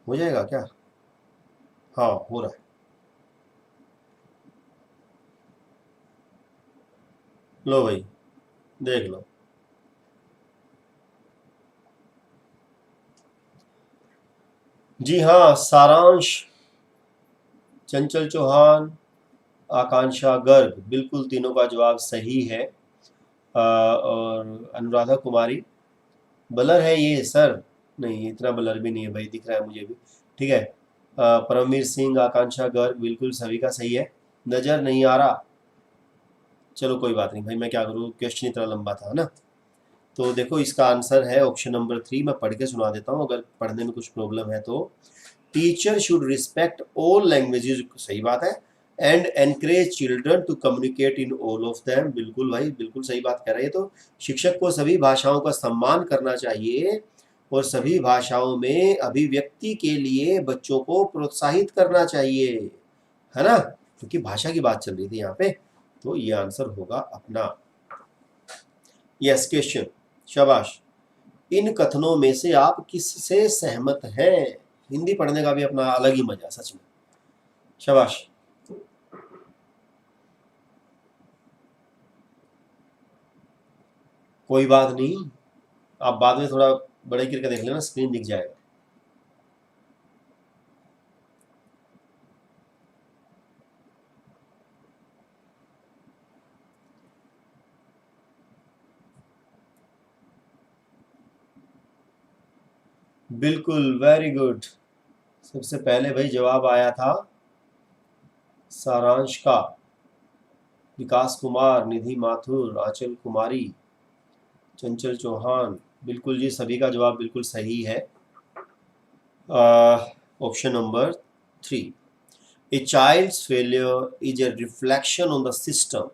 हो जाएगा क्या? हाँ हो रहा है, लो भाई देख लो। जी हाँ, सारांश, चंचल चौहान, आकांक्षा गर्ग, बिल्कुल तीनों का जवाब सही है। और अनुराधा कुमारी, बलर है ये सर? नहीं, इतना बलर भी नहीं है भाई, दिख रहा है मुझे भी, ठीक है। परमवीर सिंह, आकांक्षा गर्ग, बिल्कुल सभी का सही है। नज़र नहीं आ रहा, चलो कोई बात नहीं भाई, मैं क्या करूँ, क्वेश्चन इतना लंबा था ना। तो देखो इसका आंसर है ऑप्शन नंबर 3, मैं पढ़ के सुना देता हूँ अगर पढ़ने में कुछ प्रॉब्लम है तो। Teacher should respect all languages, सही बात है, and encourage children to communicate in all of them, बिल्कुल भाई, बिल्कुल सही बात कह रहे हैं। तो शिक्षक को सभी भाषाओं का सम्मान करना चाहिए, और सभी भाषाओं में अभिव्यक्ति के लिए बच्चों को प्रोत्साहित करना चाहिए, है ना, क्योंकि भाषा की बात चल रही थी यहाँ पे। तो ये आंसर होगा अपना। यस, क्वेश्चन, शाबाश। इन कथनों में से आप किससे सहमत हैं? हिंदी पढ़ने का भी अपना अलग ही मजा, सच में, शाबाश। कोई बात नहीं, आप बाद में थोड़ा बड़े करके देख लेना, स्क्रीन दिख जाएगा। बिल्कुल, वेरी गुड। सबसे पहले भाई जवाब आया था सारांश का, विकास कुमार, निधि माथुर, आंचल कुमारी, चंचल चौहान। बिल्कुल जी, सभी का जवाब बिल्कुल सही है। Option number 3, a child's failure is a reflection on the system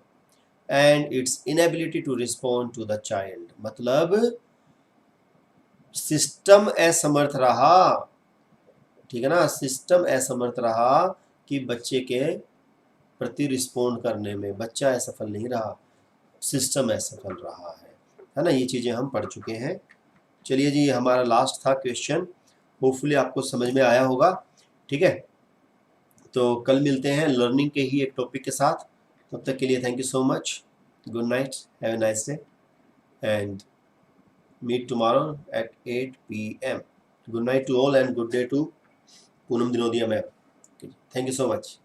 and its inability to respond to the child. मतलब सिस्टम असमर्थ रहा, ठीक है ना, सिस्टम असमर्थ रहा कि बच्चे के प्रति रिस्पॉन्ड करने में। बच्चा असफल नहीं रहा, सिस्टम असफल रहा है ना। ये चीज़ें हम पढ़ चुके हैं। चलिए जी, हमारा लास्ट था क्वेश्चन, होपफुली आपको समझ में आया होगा। ठीक है, तो कल मिलते हैं लर्निंग के ही एक टॉपिक के साथ। तब तक के लिए thank you so much, good night, have a nice day and meet tomorrow at 8 PM। Good night to all and good day to Poonam Dinodia ma'am. Thank you so much.